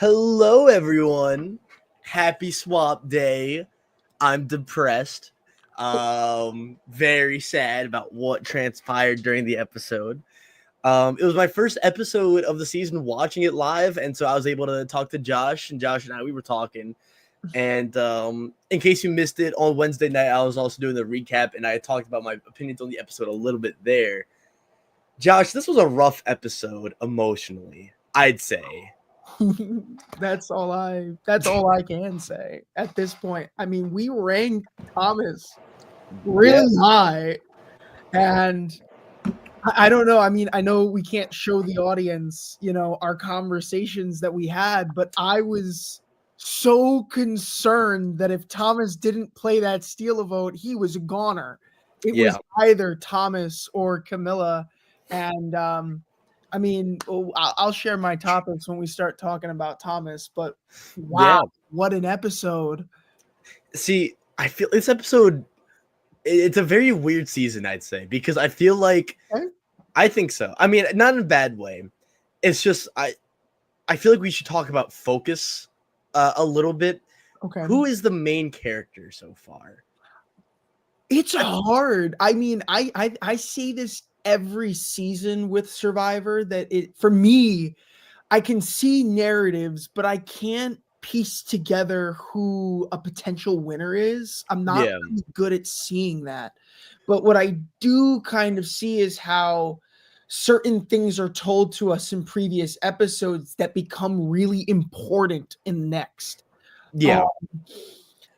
Hello, everyone. Happy swap day. I'm depressed. Very sad about what transpired during the episode. It was my first episode of the season watching it live, and so I was able to talk to Josh, and Josh and I, we were talking. And in case you missed it, on Wednesday night, I was also doing the recap, and I talked about my opinions on the episode a little bit there. Josh, this was a rough episode emotionally, I'd say. That's all I can say at this point. I mean, we ranked Thomas really high, and I don't know. I mean, I know we can't show the audience, our conversations that we had, but I was so concerned that if Thomas didn't play that steal a vote, he was a goner. It was either Thomas or Camilla, and I mean, I'll share my topics when we start talking about Thomas, but wow, what an episode. See, I feel this episode, it's a very weird season, I'd say, because I feel like, I think so. I mean, not in a bad way. It's just, I feel like we should talk about focus a little bit. Okay. Who is the main character so far? It's hard. I mean, I say this every season with Survivor that for me, I can see narratives, but I can't piece together who a potential winner is. I'm not really good at seeing that. But what I do kind of see is how certain things are told to us in previous episodes that become really important in the next.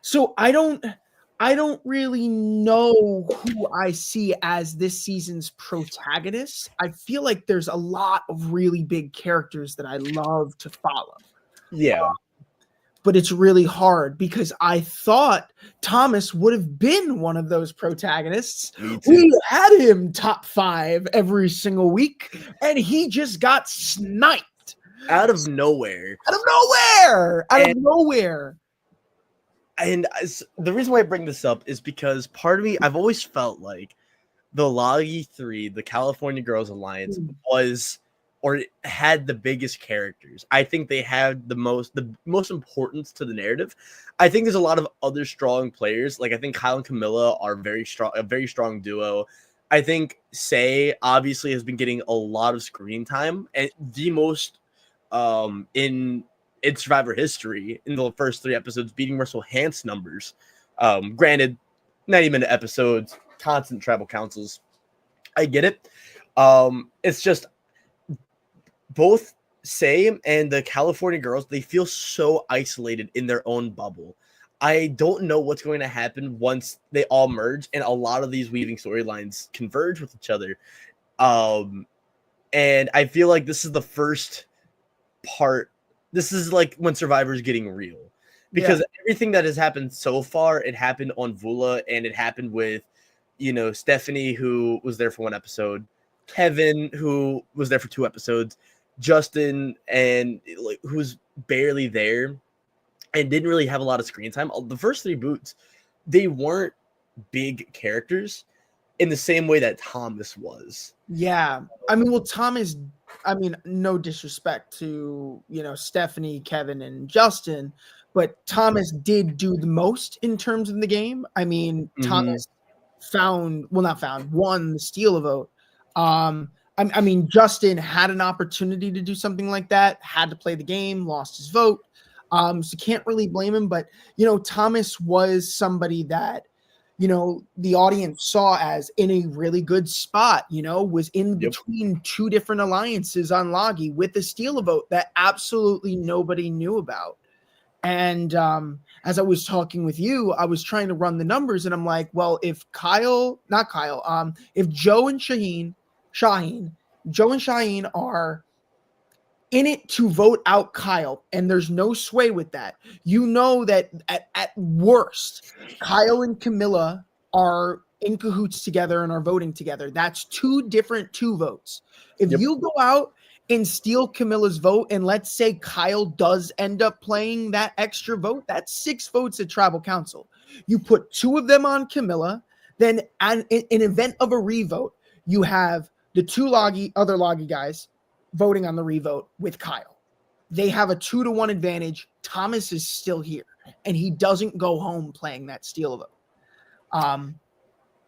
So I don't really know who I see as this season's protagonist. I feel like there's a lot of really big characters that I love to follow. But it's really hard because I thought Thomas would have been one of those protagonists. We had him top 5 every single week, and he just got sniped. Out of nowhere. And the reason why I bring this up is because part of me, I've always felt like the Loggy 3, the California Girls Alliance, was or had the biggest characters. I think they had the most importance to the narrative. I think there's a lot of other strong players. Like I think Kyle and Camilla are a very strong duo. I think Say obviously has been getting a lot of screen time and the most in Survivor history in the first 3 episodes, beating Russell Hantz numbers. Granted, 90-minute episodes, constant tribal councils. I get it. It's just both Say and the California Girls, they feel so isolated in their own bubble. I don't know what's going to happen once they all merge and a lot of these weaving storylines converge with each other. And I feel like this is the first part. This is like when Survivor is getting real, because everything that has happened so far, it happened on Vula and it happened with, Stephanie, who was there for 1 episode, Kevin, who was there for 2 episodes, Justin, and who's barely there and didn't really have a lot of screen time. The first 3 boots, they weren't big characters in the same way that Thomas was. Yeah. I mean, well, Thomas, no disrespect to, Stephanie, Kevin, and Justin, but Thomas did do the most in terms of the game. I mean, Thomas won the steal a vote. I mean, Justin had an opportunity to do something like that, had to play the game, lost his vote. So can't really blame him. But, Thomas was somebody that, the audience saw as in a really good spot, was in between 2 different alliances on Loggy with the steal a vote that absolutely nobody knew about. And as I was talking with you, I was trying to run the numbers and I'm like, well, if if Joe and Shaheen are in it to vote out Kyle, and there's no sway with that. That at worst, Kyle and Camilla are in cahoots together and are voting together. That's 2 different 2 votes. If you go out and steal Camilla's vote, and let's say Kyle does end up playing that extra vote, that's 6 votes at Tribal Council. You put 2 of them on Camilla, then in event of a revote, you have the 2 other Loggy guys voting on the revote with Kyle. They have a 2-1 advantage. Thomas is still here, and he doesn't go home playing that steal vote.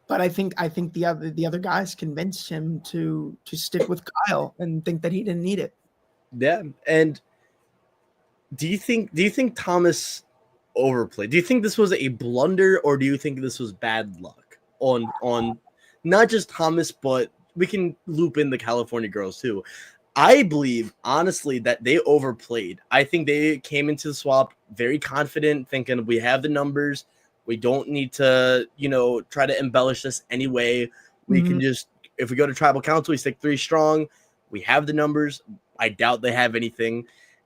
But I think the other guys convinced him to stick with Kyle and think that he didn't need it. Yeah, and do you think Thomas overplayed? Do you think this was a blunder, or do you think this was bad luck on not just Thomas, but we can loop in the California girls too? I believe honestly that they overplayed. I think they came into the swap very confident, thinking we have the numbers. We don't need to, try to embellish this anyway. We can just, if we go to tribal council, we stick 3 strong. We have the numbers. I doubt they have anything.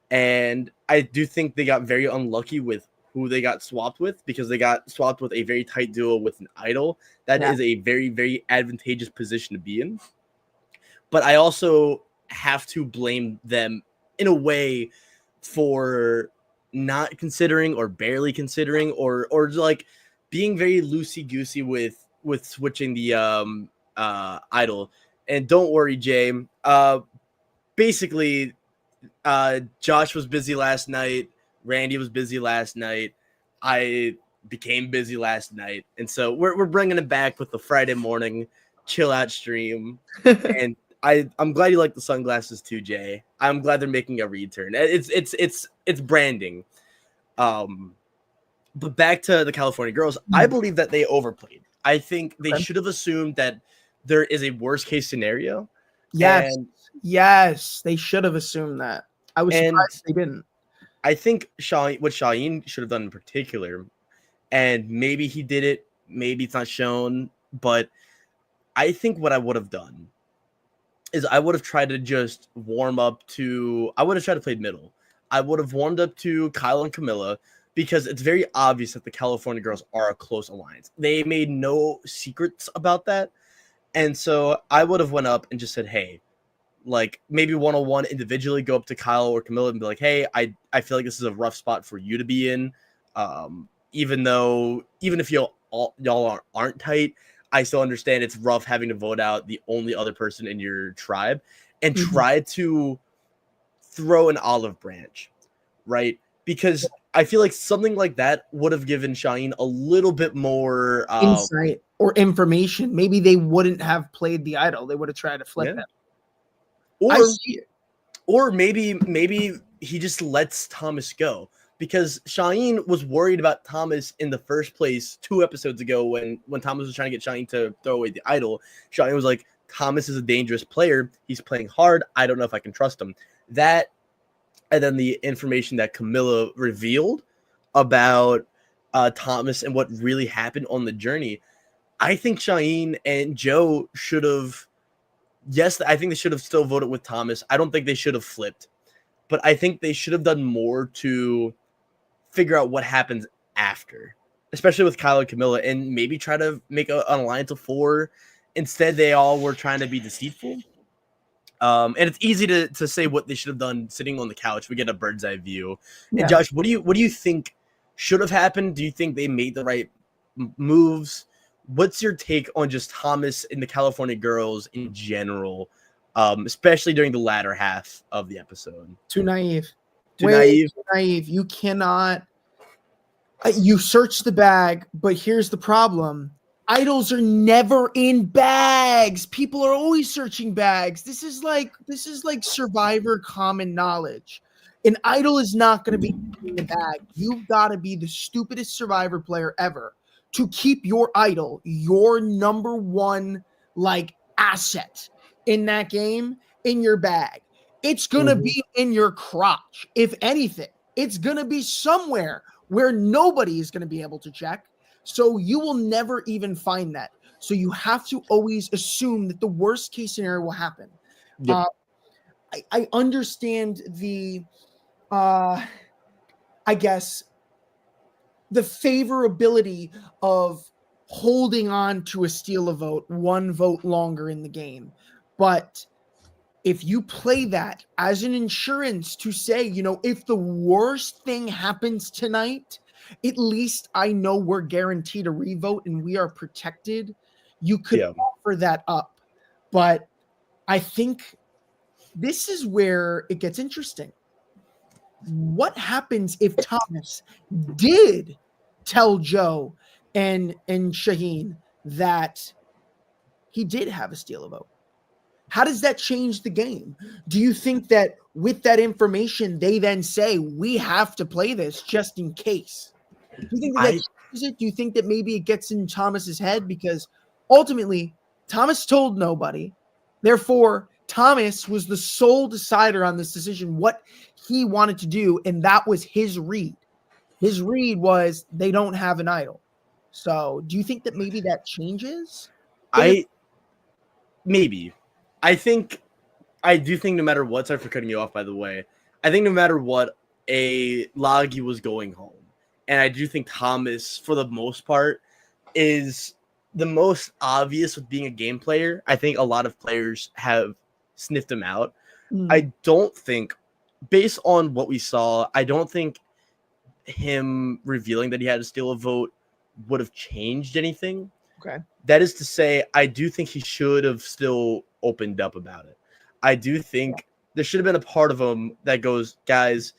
And I do think they got very unlucky with who they got swapped with, because they got swapped with a very tight duo with an idol. That is a very, very advantageous position to be in. But I also have to blame them in a way for not considering or barely considering or like being very loosey-goosey with switching the idol. And don't worry, Jay. Basically, Josh was busy last night. Randy was busy last night. I became busy last night. And so we're bringing it back with the Friday morning chill out stream. And I'm glad you like the sunglasses too, Jay. I'm glad they're making a return. It's branding. But back to the California girls, I believe that they overplayed. I think they should have assumed that there is a worst case scenario. Yes, they should have assumed that. I was surprised they didn't. I think what Shaheen should have done in particular, and maybe he did it, maybe it's not shown, but I think what I would have done is I would have tried to just warm up to, I would have tried to play middle. I would have warmed up to Kyle and Camilla, because it's very obvious that the California girls are a close alliance. They made no secrets about that. And so I would have went up and just said, hey, like maybe 1-on-1 individually, go up to Kyle or Camilla and be like, hey, I feel like this is a rough spot for you to be in. Even if y'all aren't tight, I still understand it's rough having to vote out the only other person in your tribe, and try to throw an olive branch, right? Because I feel like something like that would have given Shaheen a little bit more insight or information. Maybe they wouldn't have played the idol. They would have tried to flip them. Or, or maybe he just lets Thomas go, because Shaheen was worried about Thomas in the first place 2 episodes ago when Thomas was trying to get Shaheen to throw away the idol. Shaheen was like, Thomas is a dangerous player. He's playing hard. I don't know if I can trust him. That, and then the information that Camilla revealed about Thomas and what really happened on the journey. I think Shaheen and Joe should have, I think they should have still voted with Thomas. I don't think they should have flipped, but I think they should have done more to figure out what happens after, especially with Kyle and Camilla, and maybe try to make an alliance of 4. Instead, they all were trying to be deceitful. And it's easy to say what they should have done sitting on the couch. We get a bird's eye view. And Josh, what do you think should have happened? Do you think they made the right moves? What's your take on just Thomas and the California girls in general, especially during the latter half of the episode? Too naive. Too naive. You cannot. You search the bag, but here's the problem. Idols are never in bags. People are always searching bags. This is like Survivor common knowledge. An idol is not going to be in the bag. You've got to be the stupidest Survivor player ever to keep your idol, your number one asset in that game, in your bag. It's going to be in your crotch. If anything, it's going to be somewhere where nobody is going to be able to check. So you will never even find that. So you have to always assume that the worst case scenario will happen. Yep. I understand the, I guess, the favorability of holding on to a steal a vote 1 vote longer in the game. But if you play that as an insurance to say, if the worst thing happens tonight, at least I know we're guaranteed a revote and we are protected. You could offer that up. But I think this is where it gets interesting. what happens if Thomas did tell Joe and Shaheen that he did have a steal a vote? How does that change the game? Do you think that with that information, they then say, we have to play this just in case? Do you think that changes it? Do you think that maybe it gets in Thomas's head? Because ultimately, Thomas told nobody. Therefore, Thomas was the sole decider on this decision, what he wanted to do, and that was his read. His read was they don't have an idol. So do you think that maybe that changes? Maybe. I do think no matter what, sorry for cutting you off, by the way, I think no matter what, a Lagi was going home. And I do think Thomas, for the most part, is the most obvious with being a game player. I think a lot of players have sniffed him out. I don't think, based on what we saw, I don't think him revealing that he had to steal a vote would have changed anything. Okay. That is to say, I do think he should have still opened up about it. I do think there should have been a part of him that goes, guys,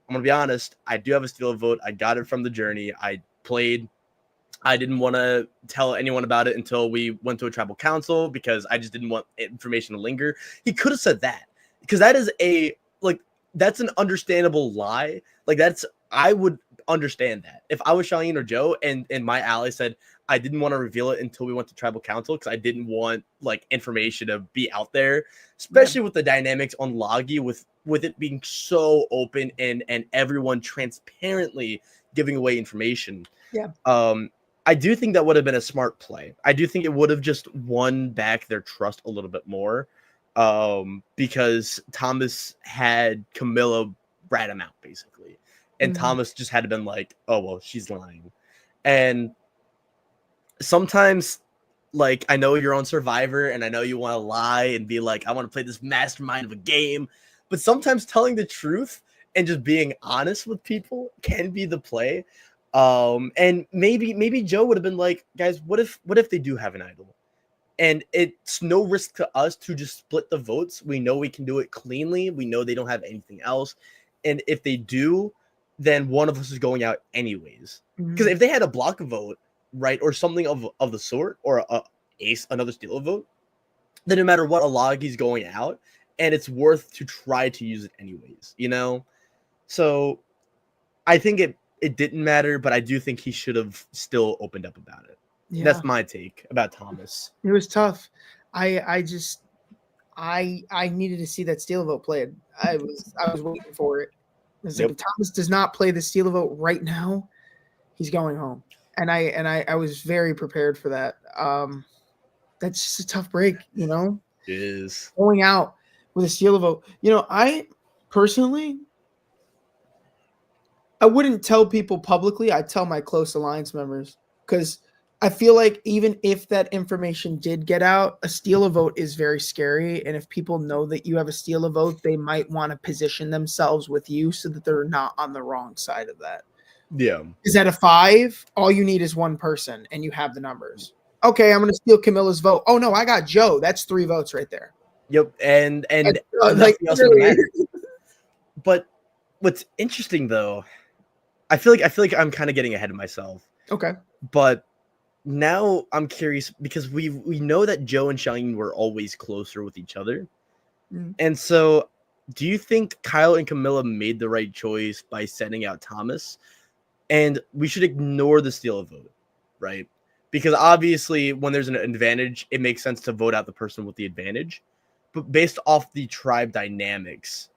I'm going to be honest, I do have a steal a vote. I got it from the journey. I played. I didn't want to tell anyone about it until we went to a tribal council because I just didn't want information to linger. He could have said that because that is that's an understandable lie. I would understand that if I was Shaheen or Joe and my ally said, I didn't want to reveal it until we went to tribal council because I didn't want information to be out there, especially with the dynamics on Lagi with it being so open and everyone transparently giving away information. Yeah. I do think that would have been a smart play. I do think it would have just won back their trust a little bit more because Thomas had Camilla rat him out basically. And Thomas just had to been like, oh, well, she's lying. And sometimes, I know you're on Survivor and I know you want to lie and be like, I want to play this mastermind of a game. But sometimes telling the truth and just being honest with people can be the play. And maybe Joe would have been like, guys, what if they do have an idol? And it's no risk to us to just split the votes. We know we can do it cleanly. We know they don't have anything else. And if they do, then one of us is going out anyways. Because if they had a block vote, right, or something of the sort, or another steal vote, then no matter what, a Lagi's going out, and it's worth to try to use it anyways, you know? So I think it didn't matter, but I do think he should have still opened up about it. Yeah. That's my take about Thomas. It was tough. I needed to see that steal vote played. I was waiting for it. If Thomas does not play the steal vote right now, he's going home. And I was very prepared for that. That's just a tough break, you know? It is. Going out with a steal vote. You know, I personally, I wouldn't tell people publicly. I'd tell my close alliance members because I feel like even if that information did get out, a steal a vote is very scary. And if people know that you have a steal a vote, they might want to position themselves with you so that they're not on the wrong side of that. Yeah. Is at a 5, all you need is one person and you have the numbers. Okay, I'm going to steal Camilla's vote. Oh no, I got Joe. That's 3 votes right there. Yep. And nothing else would matter. But what's interesting though, I feel like I'm kind of getting ahead of myself. Okay. But now I'm curious because we know that Joe and Shaheen were always closer with each other. And so do you think Kyle and Camilla made the right choice by sending out Thomas? And we should ignore the steal a vote, right? Because obviously when there's an advantage, it makes sense to vote out the person with the advantage. But based off the tribe dynamics,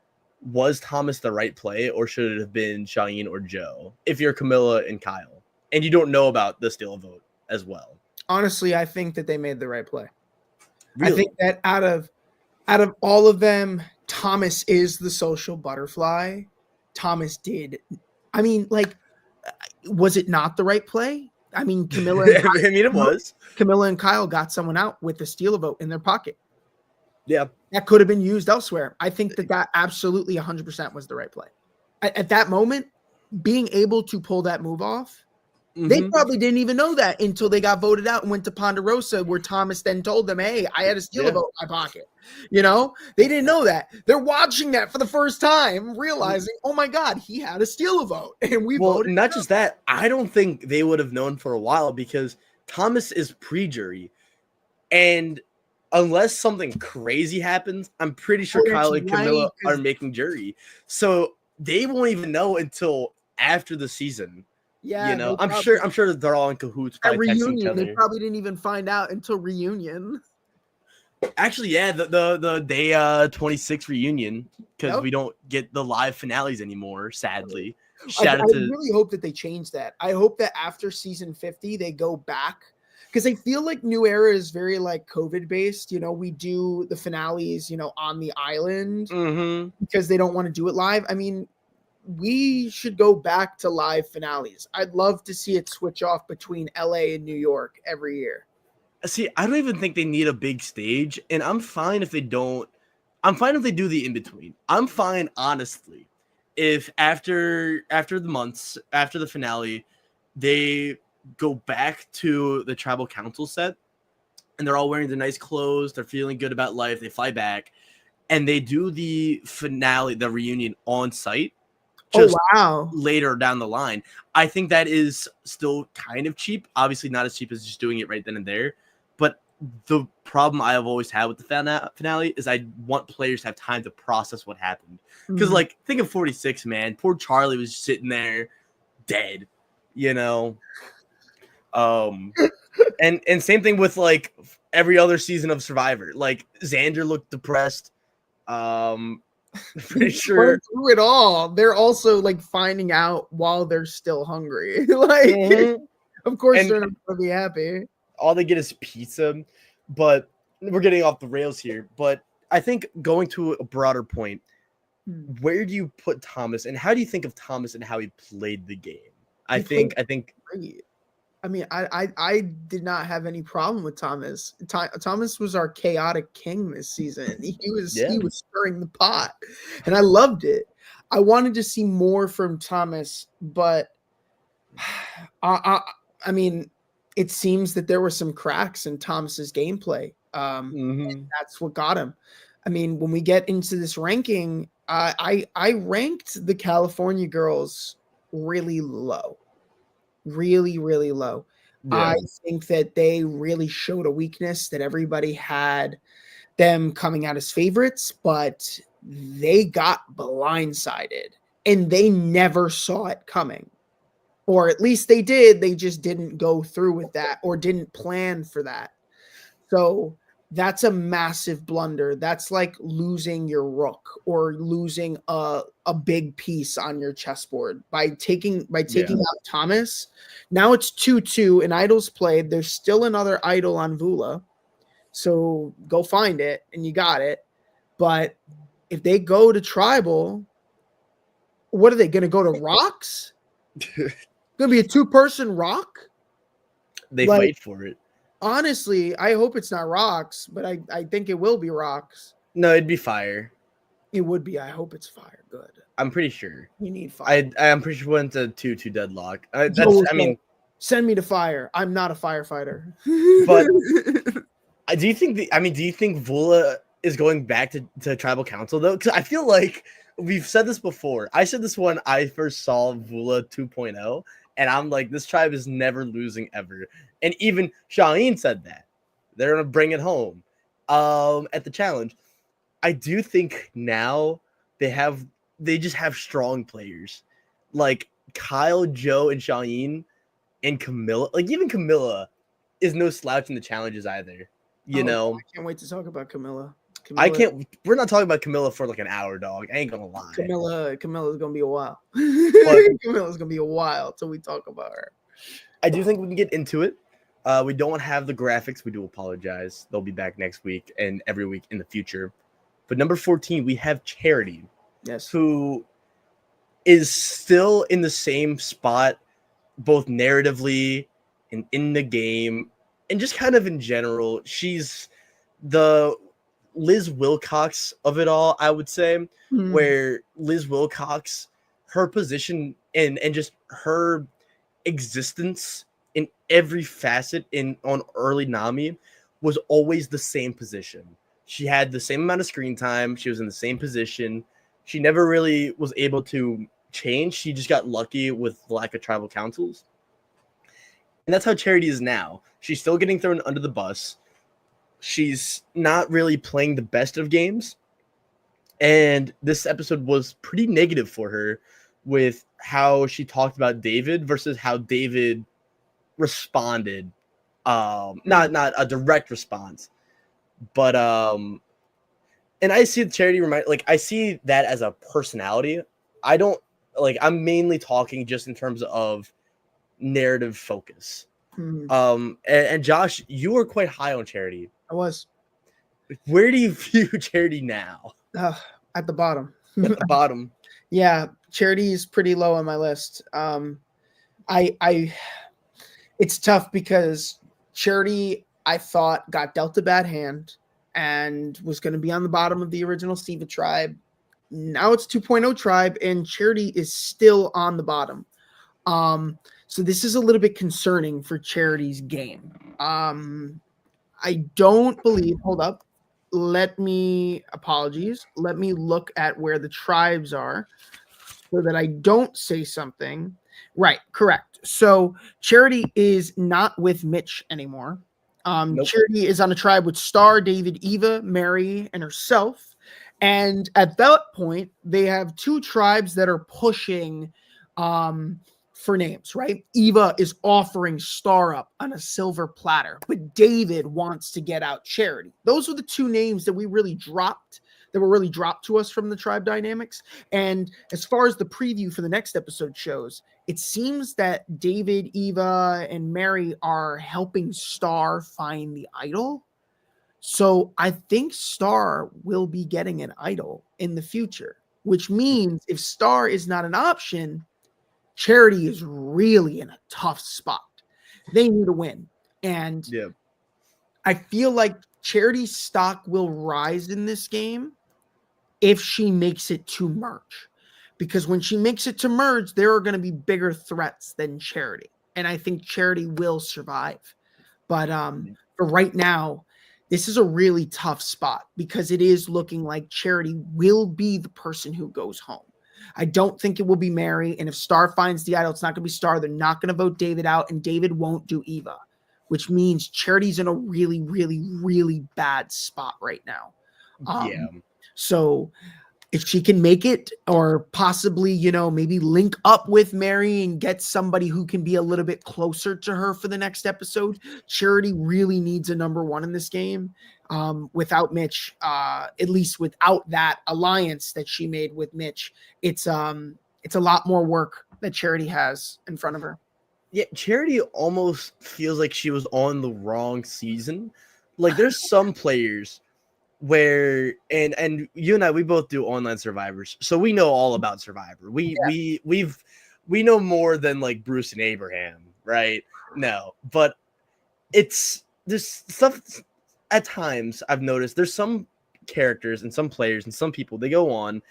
was Thomas the right play or should it have been Shaheen or Joe if you're Camilla and Kyle and you don't know about the steal a vote as well? Honestly, I think that they made the right play. Really? I think that out of all of them, Thomas is the social butterfly. Thomas did. I mean, was it not the right play? I mean, Camilla. It was. Camilla and Kyle got someone out with the steal a vote in their pocket. Yeah. That could have been used elsewhere. I think that absolutely 100% was the right play. At that moment, being able to pull that move off They Mhm. probably didn't even know that until they got voted out and went to Ponderosa, where Thomas then told them, "Hey, I had a steal Yeah. vote in my pocket." They didn't know that. They're watching that for the first time, realizing, "Oh my God, he had a steal vote," and we Well, voted. not just that, I don't think they would have known for a while because Thomas is pre-jury. And unless something crazy happens, I'm pretty sure Oh, that's Kyle and right. Camilla are making jury. So they won't even know until after the season. Yeah, they I'm probably sure they're all in cahoots, at probably texting each reunion. They other. probably didn't even find out until reunion. Actually, yeah, the day 26 reunion, because Yep. we don't get the live finales anymore, sadly. I Shout out to really hope that they change that. I hope that after season 50, they go back, because I feel like New Era is very like COVID based. We do the finales, on the island Mhm. because they don't want to do it live. I mean, we should go back to live finales. I'd love to see it switch off between LA and New York every year. See, I don't even think they need a big stage, and I'm fine if they don't. I'm fine if they do the in between. I'm fine, honestly, if after the months after the finale, they go back to the tribal council set, and they're all wearing their nice clothes. They're feeling good about life. They fly back, and they do the finale, the reunion on site, Oh just wow. later down the line. I think that is still kind of cheap. Obviously, not as cheap as just doing it right then and there. But the problem I have always had with the finale is I want players to have time to process what happened. Because, Mhm. like, think of 46, man. Poor Charlie was sitting there dead, you know? Um, and same thing with, like, every other season of Survivor. Like, Xander looked depressed. Pretty Going sure. through it all, they're also like finding out while they're still hungry. Like, Mhm. of course, And they're not gonna be happy. all they get is pizza. But we're getting off the rails here. But I think going to a broader point, where do you put Thomas, and how do you think of Thomas and how he played the game? I He played think great. I mean, I did not have any problem with Thomas. Thomas was our chaotic king this season. yeah. He was stirring the pot, and I loved it. I wanted to see more from Thomas, but I, I mean, it seems that there were some cracks in Thomas's gameplay. And Mm-hmm. that's what got him. I mean, when we get into this ranking, I ranked the California girls really low, really, really low. I Yeah. think that they really showed a weakness, that everybody had them coming out as favorites, but they got blindsided and they never saw it coming. Or at least they did, they just didn't go through with that or didn't plan for that. So that's a massive blunder. That's like losing your rook or losing a big piece on your chessboard by taking Yeah. out Thomas. Now it's 2-2 and idols played. There's still another idol on Vula. So go find it and you got it. But if they go to tribal, what are they going to go to rocks? Going to be a two-person rock? They Like, fight for it. honestly, I hope it's not rocks, but I think it will be rocks. No, it'd be fire. It would be. I hope it's fire. Good. I'm pretty sure. We need fire. I'm pretty sure we went to 2-2 deadlock. Send me to fire. I'm not a firefighter. But do you think do you think Vula is going back to tribal council though? Because I feel like we've said this before. I said this when I first saw Vula 2.0, and I'm like, this tribe is never losing ever. And even Shaheen said that. They're gonna bring it home. At the challenge. I do think now they just have strong players. Like Kyle, Joe, and Shaheen and Camilla. Like even Camilla is no slouch in the challenges either. You know, I can't wait to talk about Camilla. I can't. We're not talking about Camilla for like an hour, dog. I ain't gonna lie. Camilla's gonna be a while. But Camilla's gonna be a while till we talk about her. I do think we can get into it. We don't have the graphics. We do apologize. They'll be back next week and every week in the future. But number 14, we have Charity. Yes. Who is still in the same spot, both narratively and in the game, and just kind of in general. She's the Liz Wilcox of it all, I would say, where Liz Wilcox, her position and just her existence in every facet on early Nami was always the same position. She had the same amount of screen time. She was in the same position. She never really was able to change. She just got lucky with the lack of tribal councils. And that's how Charity is now. She's still getting thrown under the bus. She's not really playing the best of games. And this episode was pretty negative for her with how she talked about David versus how David responded. Not a direct response, but and I see the Charity I see that as a personality. I don't I'm mainly talking just in terms of narrative focus. And Josh, you were quite high on Charity. I was. Where do you view Charity now? At the bottom. At the bottom. Yeah, Charity is pretty low on my list. It's tough because Charity, I thought, got dealt a bad hand and was going to be on the bottom of the original Siva tribe. Now it's 2.0 tribe, and Charity is still on the bottom. So this is a little bit concerning for Charity's game. I don't believe, hold up. Let me look at where the tribes are so that I don't say something. Right, correct. So Charity is not with Mitch anymore. Nope. Charity is on a tribe with Star, David, Eva, Mary, and herself. And at that point, they have two tribes that are pushing for names, right? Eva is offering Star up on a silver platter, but David wants to get out Charity. Those are the two names that were really dropped to us from the tribe dynamics. And as far as the preview for the next episode shows, it seems that David, Eva, and Mary are helping Star find the idol. So I think Star will be getting an idol in the future, which means if Star is not an option, Charity is really in a tough spot. They need a win. And yeah. I feel like Charity's stock will rise in this game if she makes it to merge. Because when she makes it to merge, there are going to be bigger threats than Charity. And I think Charity will survive. But for right now, this is a really tough spot because it is looking like Charity will be the person who goes home. I don't think it will be Mary. And if Star finds the idol, it's not going to be Star. They're not going to vote David out, and David won't do Eva, which means Charity's in a really, really, really bad spot right now. So if she can make it, or possibly, maybe link up with Mary and get somebody who can be a little bit closer to her for the next episode, Charity really needs a number one in this game. Without Mitch, at least without that alliance that she made with Mitch, it's a lot more work that Charity has in front of her. Yeah, Charity almost feels like she was on the wrong season. Like there's some players where and you and I, we both do online Survivors, so we know all about Survivor. We know more than like Bruce and Abraham, right? No, but it's there's stuff. At times I've noticed there's some characters and some players and some people, they go on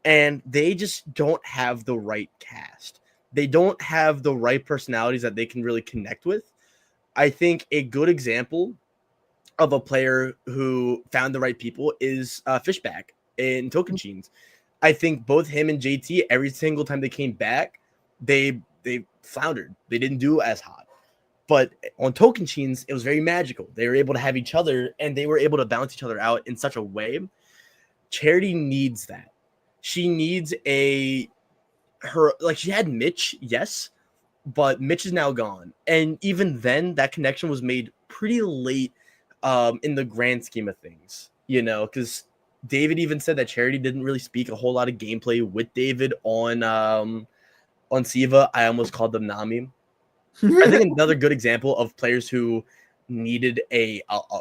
and they just don't have the right cast. They don't have the right personalities that they can really connect with. I think a good example of a player who found the right people is Fishback in Tocantins. I think both him and JT, every single time they came back, they floundered. They didn't do as hot. But on Tocantins, it was very magical. They were able to have each other, and they were able to balance each other out in such a way. Charity needs that. She needs she had Mitch, yes, but Mitch is now gone. And even then, that connection was made pretty late in the grand scheme of things, because David even said that Charity didn't really speak a whole lot of gameplay with David on Siva. I almost called them Nami. I think another good example of players who needed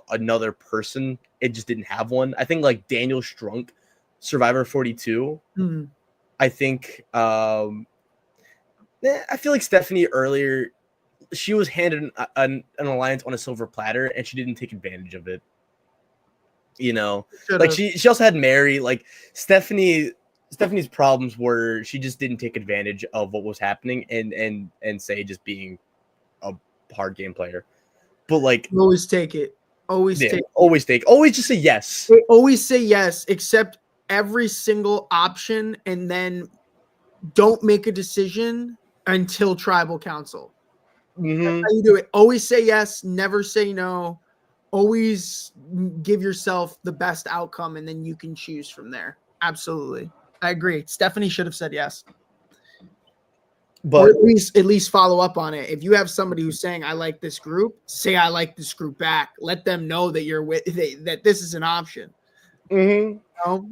another person, it just didn't have one. I think like Daniel Strunk, Survivor 42. Mm-hmm. I think I feel like Stephanie earlier, she was handed an alliance on a silver platter and she didn't take advantage of it. Like she also had Mary. Like Stephanie, Stephanie's problems were she just didn't take advantage of what was happening and say just being a hard game player. But like Always take it. Always take it. Always just say yes. They always say yes, accept every single option, and then don't make a decision until tribal council. Mm-hmm. That's how you do it. Always say yes, never say no. Always give yourself the best outcome, and then you can choose from there. Absolutely. I agree. Stephanie should have said yes. But or at least follow up on it. If you have somebody who's saying I like this group, say I like this group back. Let them know that you're with that this is an option. mm-hmm. You know?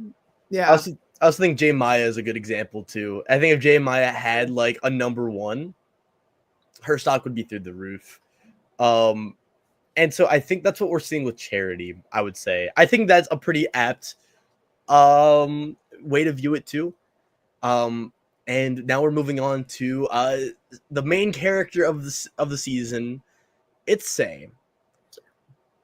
Yeah. I also think Jay Maya is a good example too. I think if Jay Maya had like a number one, her stock would be through the roof. And so I think that's what we're seeing with Charity, I would say. I think that's a pretty apt way to view it too. And now we're moving on to the main character of the season. It's Say.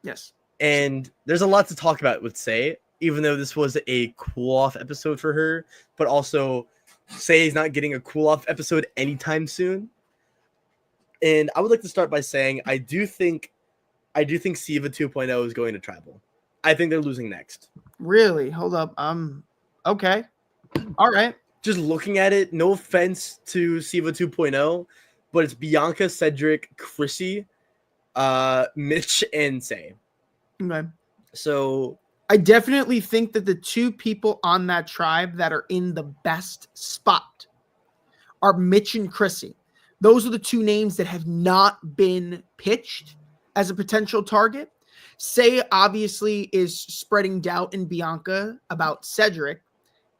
Yes. And there's a lot to talk about with Say, even though this was a cool-off episode for her, but also Say is not getting a cool-off episode anytime soon. And I would like to start by saying I do think Siva 2.0 is going to Tribal. I think they're losing next. Really? Hold up. Okay. All right. Just looking at it, no offense to Siva 2.0, but it's Bianca, Cedric, Chrissy, Mitch, and Say. Okay. So I definitely think that the two people on that tribe that are in the best spot are Mitch and Chrissy. Those are the two names that have not been pitched as a potential target. Say obviously is spreading doubt in Bianca about Cedric,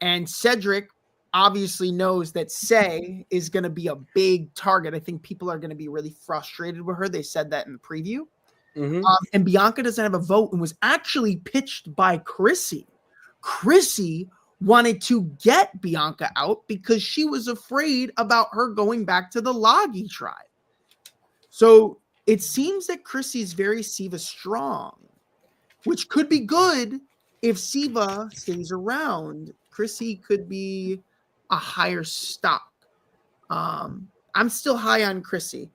and Cedric obviously knows that Say is going to be a big target. I think people are going to be really frustrated with her. They said that in the preview. mm-hmm. And Bianca doesn't have a vote and was actually pitched by Chrissy. Chrissy wanted to get Bianca out because she was afraid about her going back to the Lagi tribe. So it seems that Chrissy is very Siva strong, which could be good if Siva stays around. Chrissy could be a higher stock. I'm still high on Chrissy.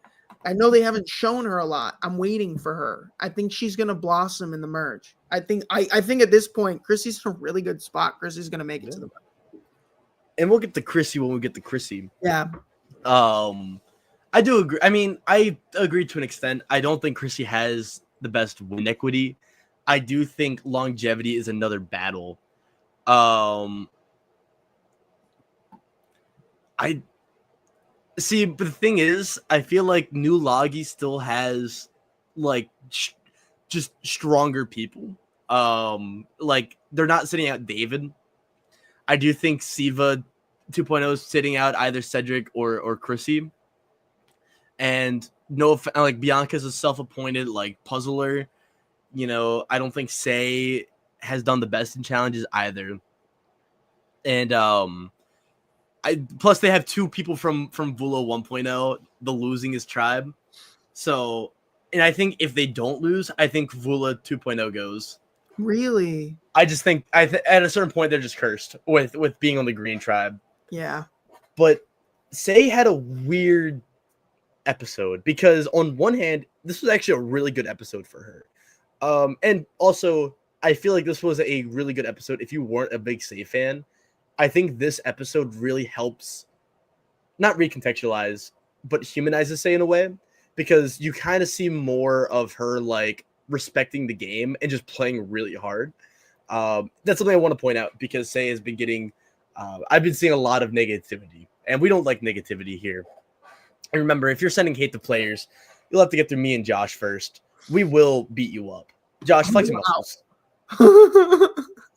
I know they haven't shown her a lot. I'm waiting for her. I think she's gonna blossom in the merge. I think at this point, Chrissy's in a really good spot. Chrissy's gonna make it to the merge. And we'll get to Chrissy when we get to Chrissy. Yeah. I do agree. I mean, I agree to an extent. I don't think Chrissy has the best win equity. I do think longevity is another battle. I see, but the thing is, I feel like New Lagi still has like just stronger people. Like they're not sitting out David. I do think Siva 2.0 is sitting out either Cedric or Chrissy. And no, like Bianca's a self-appointed like puzzler. You know, I don't think Say has done the best in challenges either. And plus they have two people from Vula 1.0. The losing is Tribe. So, and I think if they don't lose, I think Vula 2.0 goes. Really? I just think at a certain point they're just cursed with being on the green tribe. Yeah. But Say had a weird episode because on one hand, this was actually a really good episode for her. And also I feel like this was a really good episode if you weren't a big Say fan. I think this episode really helps not recontextualize, but humanizes Say in a way, because you kind of see more of her like respecting the game and just playing really hard. That's something I want to point out because Say has been getting, I've been seeing a lot of negativity, and we don't like negativity here. And remember, if you're sending hate to players, you'll have to get through me and Josh first. We will beat you up. Josh, flex your muscles.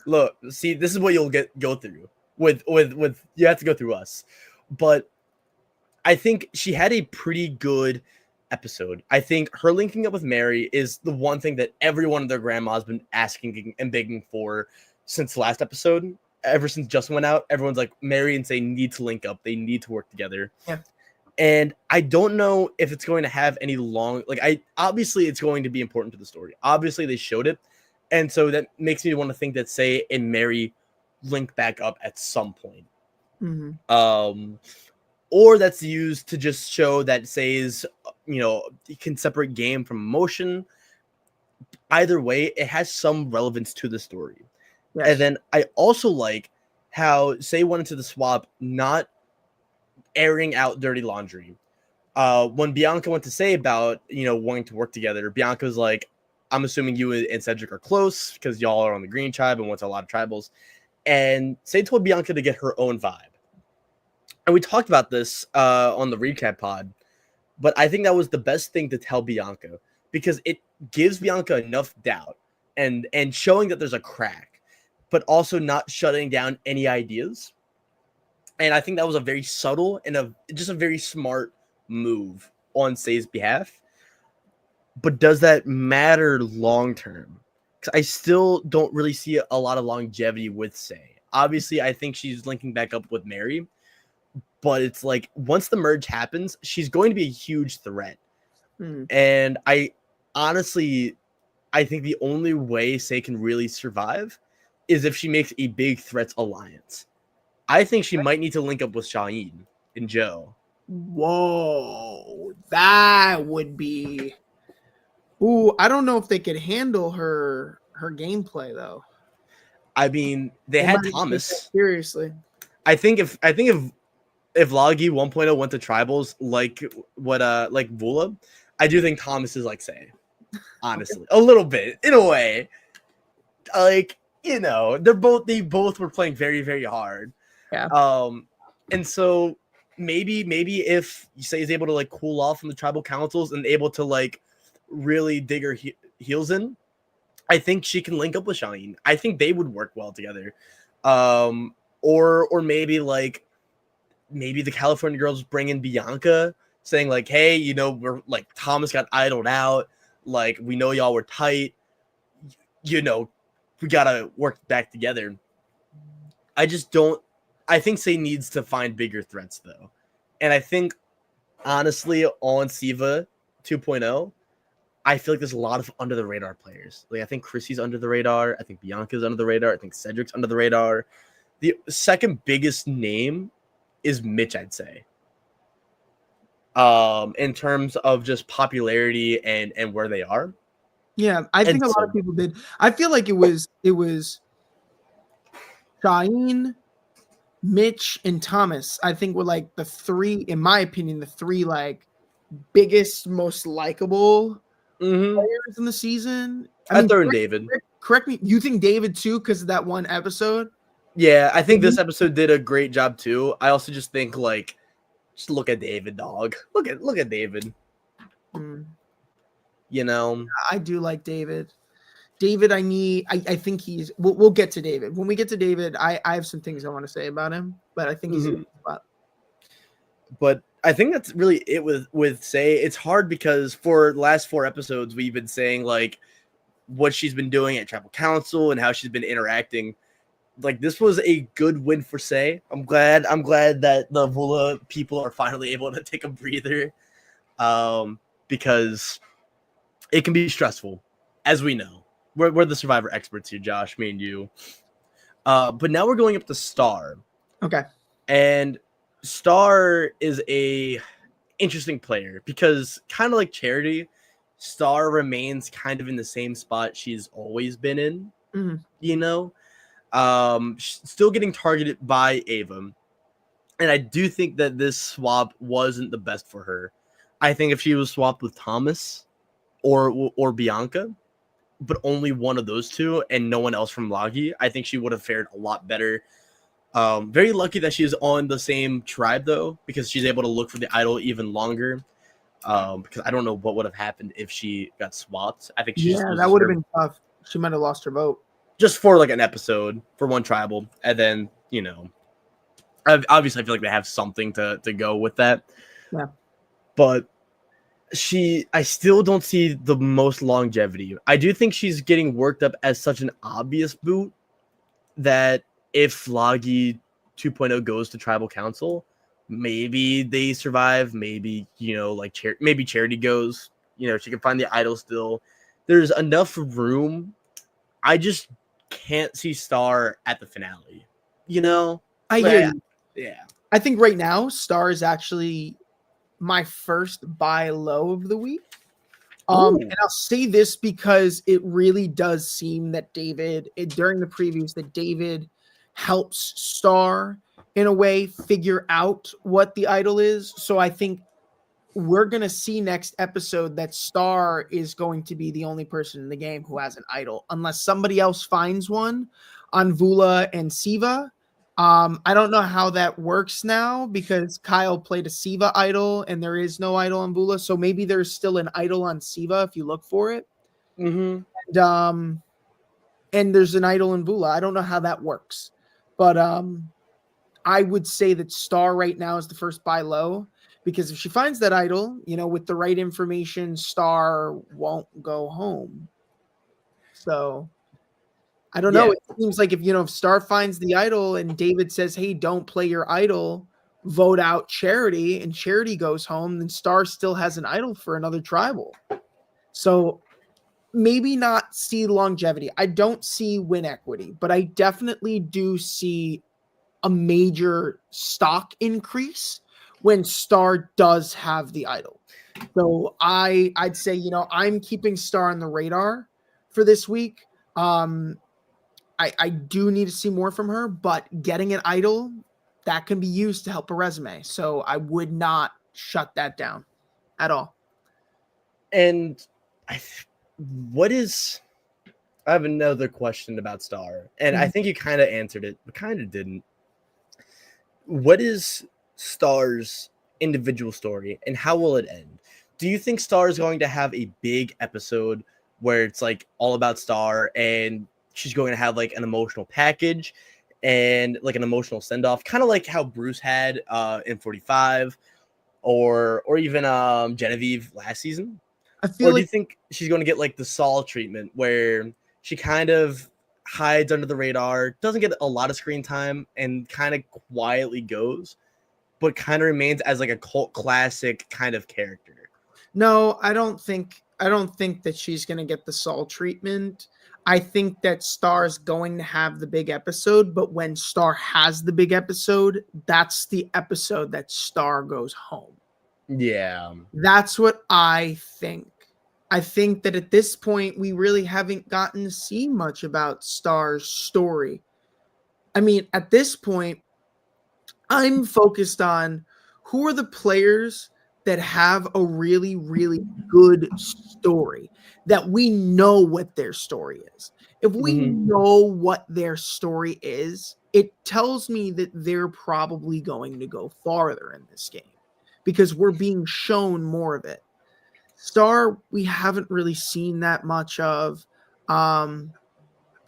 Look, see, this is what you'll go through with you have to go through us. But I think she had a pretty good episode. I think her linking up with Mary is the one thing that everyone and their grandma's been asking and begging for since the last episode. Ever since Justin went out, everyone's like, Mary and Say need to link up. They need to work together. Yeah. And I don't know if it's going to have any obviously it's going to be important to the story. Obviously they showed it. And so that makes me want to think that Say and Mary link back up at some point. Um, or that's used to just show that Say's, you can separate game from emotion. Either way, it has some relevance to the story. Yes. And then I also like how Say went into the swap not airing out dirty laundry. When Bianca went to say about, wanting to work together, Bianca was like, I'm assuming you and Cedric are close because y'all are on the green tribe and went to a lot of tribals. And Say told Bianca to get her own vibe. And we talked about this on the recap pod, but I think that was the best thing to tell Bianca because it gives Bianca enough doubt and showing that there's a crack, but also not shutting down any ideas. And I think that was a very subtle and just a very smart move on Say's behalf. But does that matter long term? Because I still don't really see a lot of longevity with Say. Obviously, I think she's linking back up with Mary, but it's like once the merge happens, she's going to be a huge threat. And I think the only way Say can really survive is if she makes a big threats alliance. I think she might need to link up with Shaheen and Joe. Whoa, that would be. Ooh, I don't know if they could handle her gameplay though. I mean, they had Thomas. Seriously, I think if Logi 1.0 went to tribals like Vula, I do think Thomas is like Say. Honestly, a little bit in a way. Like, they both were playing very, very hard. Yeah. And so maybe if Say is able to like cool off from the tribal councils and able to like really dig her heels in, I think she can link up with Shaheen. I think they would work well together. Or maybe the California girls bring in Bianca saying like, hey, we're like Thomas got idled out. Like, we know y'all were tight. We gotta work back together. I think Say needs to find bigger threats though. And I think honestly on Siva 2.0, I feel like there's a lot of under the radar players. Like I think Chrissy's under the radar. I think Bianca's under the radar. I think Cedric's under the radar. The second biggest name is Mitch, I'd say. In terms of just popularity and where they are. Yeah, I think a lot of people did. I feel like it was Shaheen, Mitch, and Thomas. I think were like the three, in my opinion, the three like biggest, most likable players in the season. I throw in David. Correct me. You think David too because of that one episode? Yeah, I think this episode did a great job too. I also just think like, just look at David, dog. Look at David. I do like David. David, I think he's. We'll get to David when we get to David. I have some things I want to say about him, but I think he's. But I think that's really it with Say. It's hard because for the last 4 episodes we've been saying like what she's been doing at Tribal Council and how she's been interacting. Like this was a good win for Say. I'm glad that the Vula people are finally able to take a breather, because it can be stressful, as we know. We're the Survivor experts here, Josh, me and you. But now we're going up to Star. Okay. And Star is a interesting player because kind of like Charity, Star remains kind of in the same spot she's always been in, still getting targeted by Ava. And I do think that this swap wasn't the best for her. I think if she was swapped with Thomas or Bianca, but only one of those two and no one else from Logi, I think she would have fared a lot better. Very lucky that she's on the same tribe though, because she's able to look for the idol even longer. Because I don't know what would have happened if she got swapped. I think that would have been tough. She might have lost her vote just for like an episode for one tribal, and then obviously I feel like they have something to go with that. Yeah, but I still don't see the most longevity. I do think she's getting worked up as such an obvious boot that if Logi 2.0 goes to Tribal Council, maybe they survive. Maybe, maybe Charity goes. She can find the idol still. There's enough room. I just can't see Star at the finale. I hear you. Yeah. I think right now, Star is actually my first buy low of the week. Ooh. And I'll say this because it really does seem that during the previews, that David helps Star in a way figure out what the idol is. So I think we're going to see next episode that Star is going to be the only person in the game who has an idol, unless somebody else finds one on Vula and Siva. I don't know how that works now because Kyle played a Siva idol and there is no idol on Vula. So maybe there's still an idol on Siva if you look for it. Mm-hmm. And there's an idol in Vula. I don't know how that works, but I would say that Star right now is the first buy low because if she finds that idol, with the right information, Star won't go home. So I don't know. It seems like if Star finds the idol and David says, "Hey, don't play your idol, vote out Charity," and Charity goes home, then Star still has an idol for another tribal. So maybe not see longevity. I don't see win equity, but I definitely do see a major stock increase when Star does have the idol. So I'd say, I'm keeping Star on the radar for this week. I do need to see more from her, but getting an idol that can be used to help a resume. So I would not shut that down at all. And I have another question about Star, and I think you kind of answered it, but kind of didn't. What is Star's individual story, and how will it end? Do you think Star is going to have a big episode where it's like all about Star, and she's going to have like an emotional package and like an emotional send off, kind of like how Bruce had in 45, or even Genevieve last season? Do you think she's going to get like the Saul treatment where she kind of hides under the radar, doesn't get a lot of screen time, and kind of quietly goes, but kind of remains as like a cult classic kind of character? No, I don't think that she's going to get the Saul treatment. I think that Star's going to have the big episode, but when Star has the big episode, that's the episode that Star goes home. Yeah. That's what I think. I think that at this point, we really haven't gotten to see much about Star's story. I mean, at this point, I'm focused on who are the players that have a really, really good story, that we know what their story is. If we know what their story is, it tells me that they're probably going to go farther in this game because we're being shown more of it. Star, we haven't really seen that much of.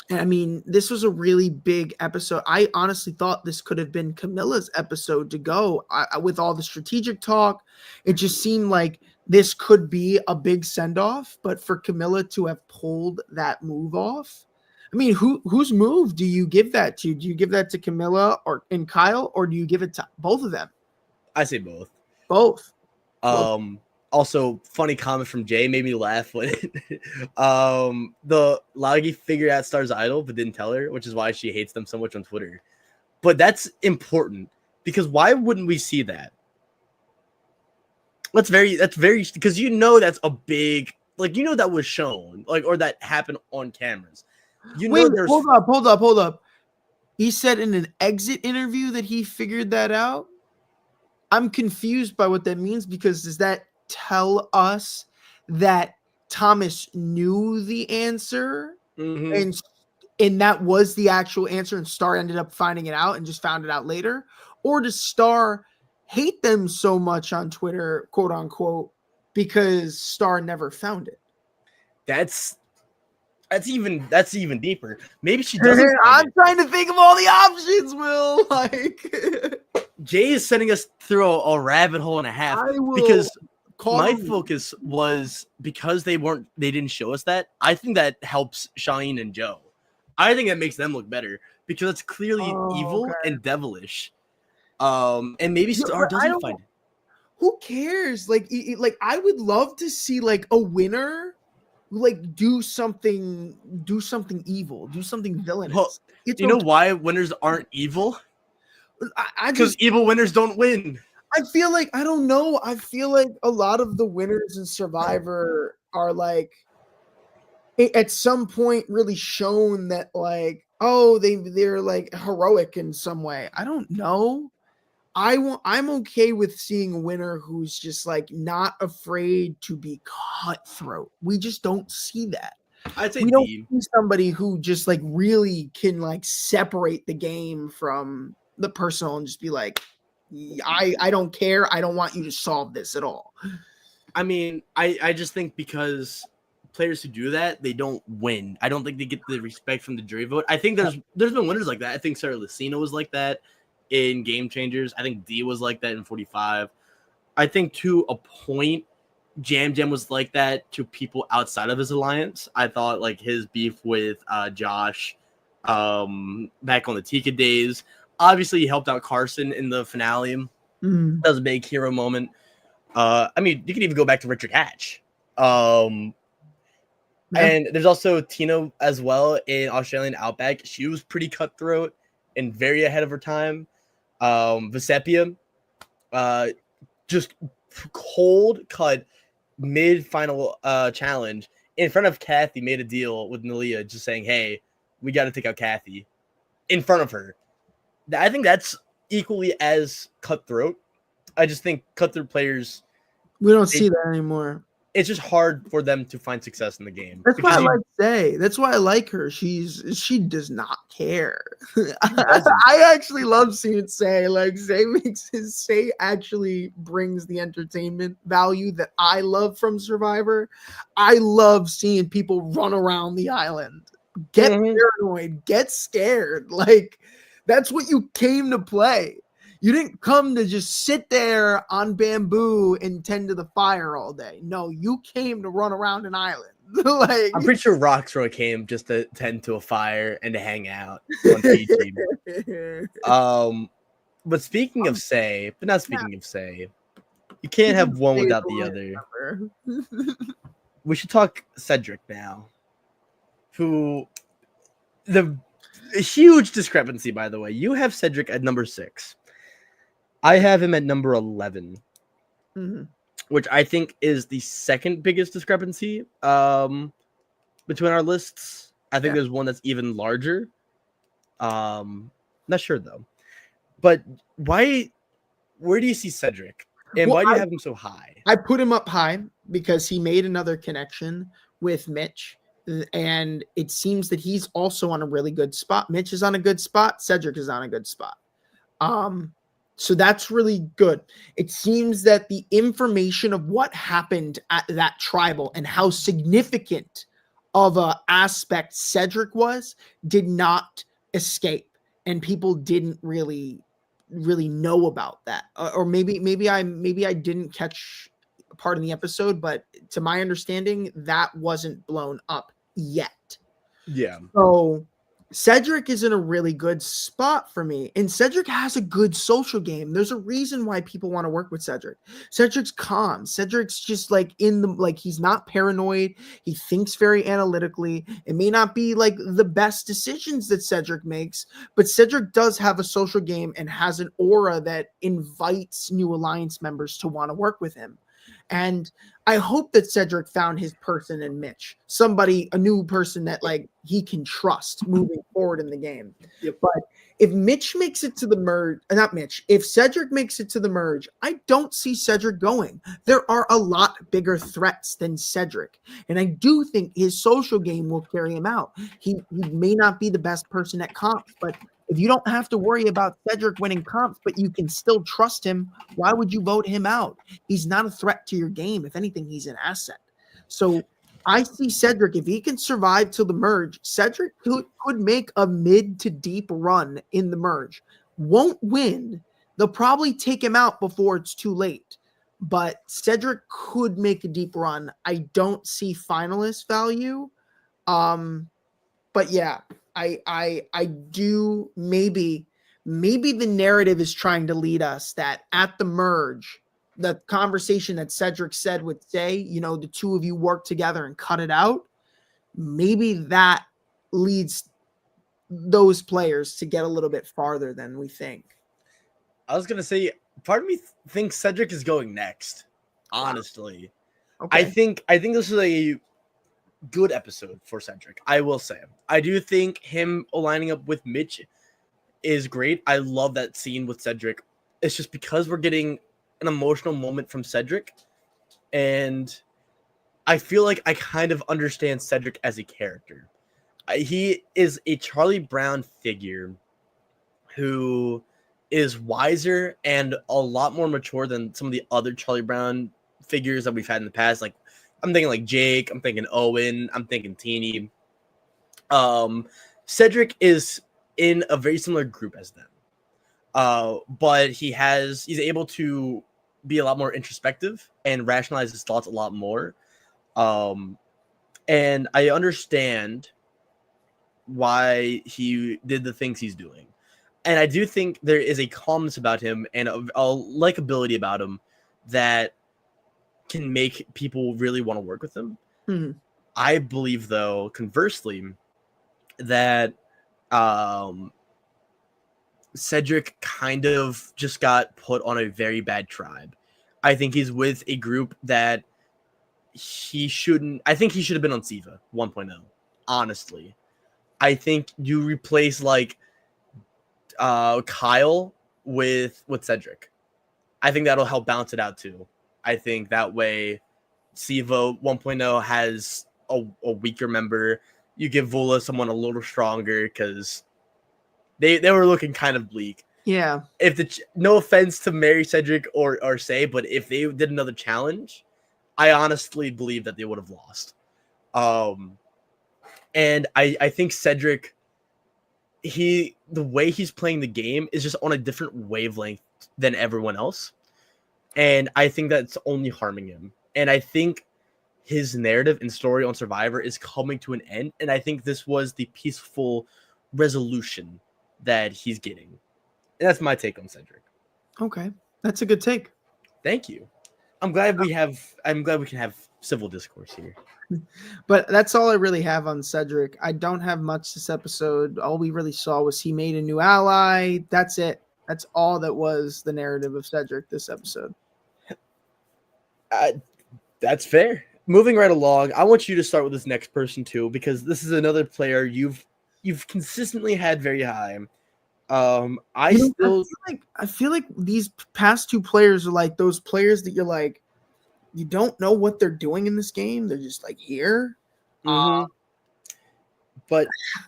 And I mean, this was a really big episode. I honestly thought this could have been Camilla's episode to go with all the strategic talk. It just seemed like this could be a big send off, but for Camilla to have pulled that move off, I mean, whose move do you give that to? Do you give that to Camilla and Kyle, or do you give it to both of them? I say both. Both. Also, funny comment from Jay made me laugh when the Lagi figured out Star's idol but didn't tell her, which is why she hates them so much on Twitter. But that's important because why wouldn't we see that? That's very because that's a big, like, that was shown, like, or that happened on cameras. Wait, hold up. He said in an exit interview that he figured that out. I'm confused by what that means because does that tell us that Thomas knew the answer and that was the actual answer and Star ended up finding it out and just found it out later? Or does Star hate them so much on Twitter, quote unquote, because Star never found it? That's even deeper. Maybe she doesn't. I'm trying to think of all the options, Will. Like Jay is sending us through a rabbit hole and a half because my focus was because they didn't show us that. I think that helps Shaheen and Joe. I think that makes them look better because it's clearly evil and devilish. And maybe Star doesn't find it. Who cares? Like I would love to see like a winner like do something evil, do something villainous. Well, do you know why winners aren't evil? I Because just evil winners don't win. I feel like I don't know. I feel like a lot of the winners in Survivor are like at some point really shown that like they're like heroic in some way. I don't know. I'm okay with seeing a winner who's just like not afraid to be cutthroat. We just don't see that. I'd say We don't D. see somebody who just like really can like separate the game from the personal and just be like, I don't care. I don't want you to solve this at all. I mean, I just think because players who do that, they don't win. I don't think they get the respect from the jury vote. I think there's been winners like that. I think Sarah Lucina was like that in Game Changers. I think D was like that in 45. I think to a point, Jam Jam was like that to people outside of his alliance. I thought like his beef with Josh back on the Tika days. Obviously, he helped out Carson in the finale. Mm. That was a big hero moment. I mean, you can even go back to Richard Hatch. And there's also Tina as well in Australian Outback. She was pretty cutthroat and very ahead of her time. Vesepia, just cold cut mid-final challenge in front of Kathy, made a deal with Nalia just saying, hey, we got to take out Kathy in front of her. I think that's equally as cutthroat. I just think cutthroat players, we don't see that anymore. It's just hard for them to find success in the game. That's why I like Say. That's why I like her. She does not care. I actually love seeing Say. Like Say actually brings the entertainment value that I love from Survivor. I love seeing people run around the island, get paranoid, get scared. Like that's what you came to play. You didn't come to just sit there on bamboo and tend to the fire all day. No, you came to run around an island. Like I'm pretty sure Roxroy came just to tend to a fire and to hang out on Fiji. But speaking of Say, you can't have one without the other. We should talk Cedric now. Who a huge discrepancy, by the way. You have Cedric at number 6. I have him at number 11, which I think is the second biggest discrepancy between our lists. I think there's one that's even larger. Not sure, though. But where do you see Cedric? And why do you have him so high? I put him up high because he made another connection with Mitch. And it seems that he's also on a really good spot. Mitch is on a good spot. Cedric is on a good spot. So that's really good. It seems that the information of what happened at that tribal and how significant of a aspect Cedric was did not escape, and people didn't really know about that. Or maybe I didn't catch part in the episode, but to my understanding, that wasn't blown up yet. Yeah. So Cedric is in a really good spot for me. And Cedric has a good social game. There's a reason why people want to work with Cedric. Cedric's calm. Cedric's just like he's not paranoid. He thinks very analytically. It may not be like the best decisions that Cedric makes, but Cedric does have a social game and has an aura that invites new alliance members to want to work with him. And I hope that Cedric found his person in Mitch, a new person that like he can trust moving forward in the game. Yep. But if Mitch makes it to the merge, if Cedric makes it to the merge, I don't see Cedric going. There are a lot bigger threats than Cedric. And I do think his social game will carry him out. He may not be the best person at comps, but if you don't have to worry about Cedric winning comps, but you can still trust him, why would you vote him out? He's not a threat to your game. If anything, he's an asset. So I see Cedric, if he can survive till the merge, Cedric could make a mid to deep run in the merge. Won't win. They'll probably take him out before it's too late. But Cedric could make a deep run. I don't see finalist value. But yeah, I do maybe the narrative is trying to lead us that at the merge, the conversation that Cedric said would say, the two of you work together and cut it out. Maybe that leads those players to get a little bit farther than we think. I was gonna say, part of me thinks Cedric is going next. Honestly, Okay. I think this is a good episode for Cedric. I will say, I do think him aligning up with Mitch is great. I love that scene with Cedric. It's just because we're getting an emotional moment from Cedric, and I feel like I kind of understand Cedric as a character. He is a Charlie Brown figure who is wiser and a lot more mature than some of the other Charlie Brown figures that we've had in the past. Like, I'm thinking like Jake, I'm thinking Owen, I'm thinking Teeny. Cedric is in a very similar group as them. But he's able to be a lot more introspective and rationalize his thoughts a lot more. And I understand why he did the things he's doing. And I do think there is a calmness about him and a likability about him that can make people really want to work with him. Mhm. I believe, though, conversely, that Cedric kind of just got put on a very bad tribe. I think he's with a group that he shouldn't. I think he should have been on Siva 1.0. Honestly, I think you replace like Kyle with Cedric. I think that'll help balance it out too. I think that way Siva 1.0 has a weaker member. You give Vula someone a little stronger because they were looking kind of bleak. Yeah. If no offense to Mary, Cedric, or Say, but if they did another challenge, I honestly believe that they would have lost. And I think Cedric, the way he's playing the game is just on a different wavelength than everyone else. And I think that's only harming him. And I think his narrative and story on Survivor is coming to an end. And I think this was the peaceful resolution that he's getting. And that's my take on Cedric. Okay. That's a good take. Thank you. I'm glad we can have civil discourse here. But that's all I really have on Cedric. I don't have much this episode. All we really saw was he made a new ally. That's it. That's all that was the narrative of Cedric this episode. That's fair. Moving right along, I want you to start with this next person too, because this is another player you've consistently had very high. I feel like these past two players are like those players that you're like, you don't know what they're doing in this game. They're just like here. But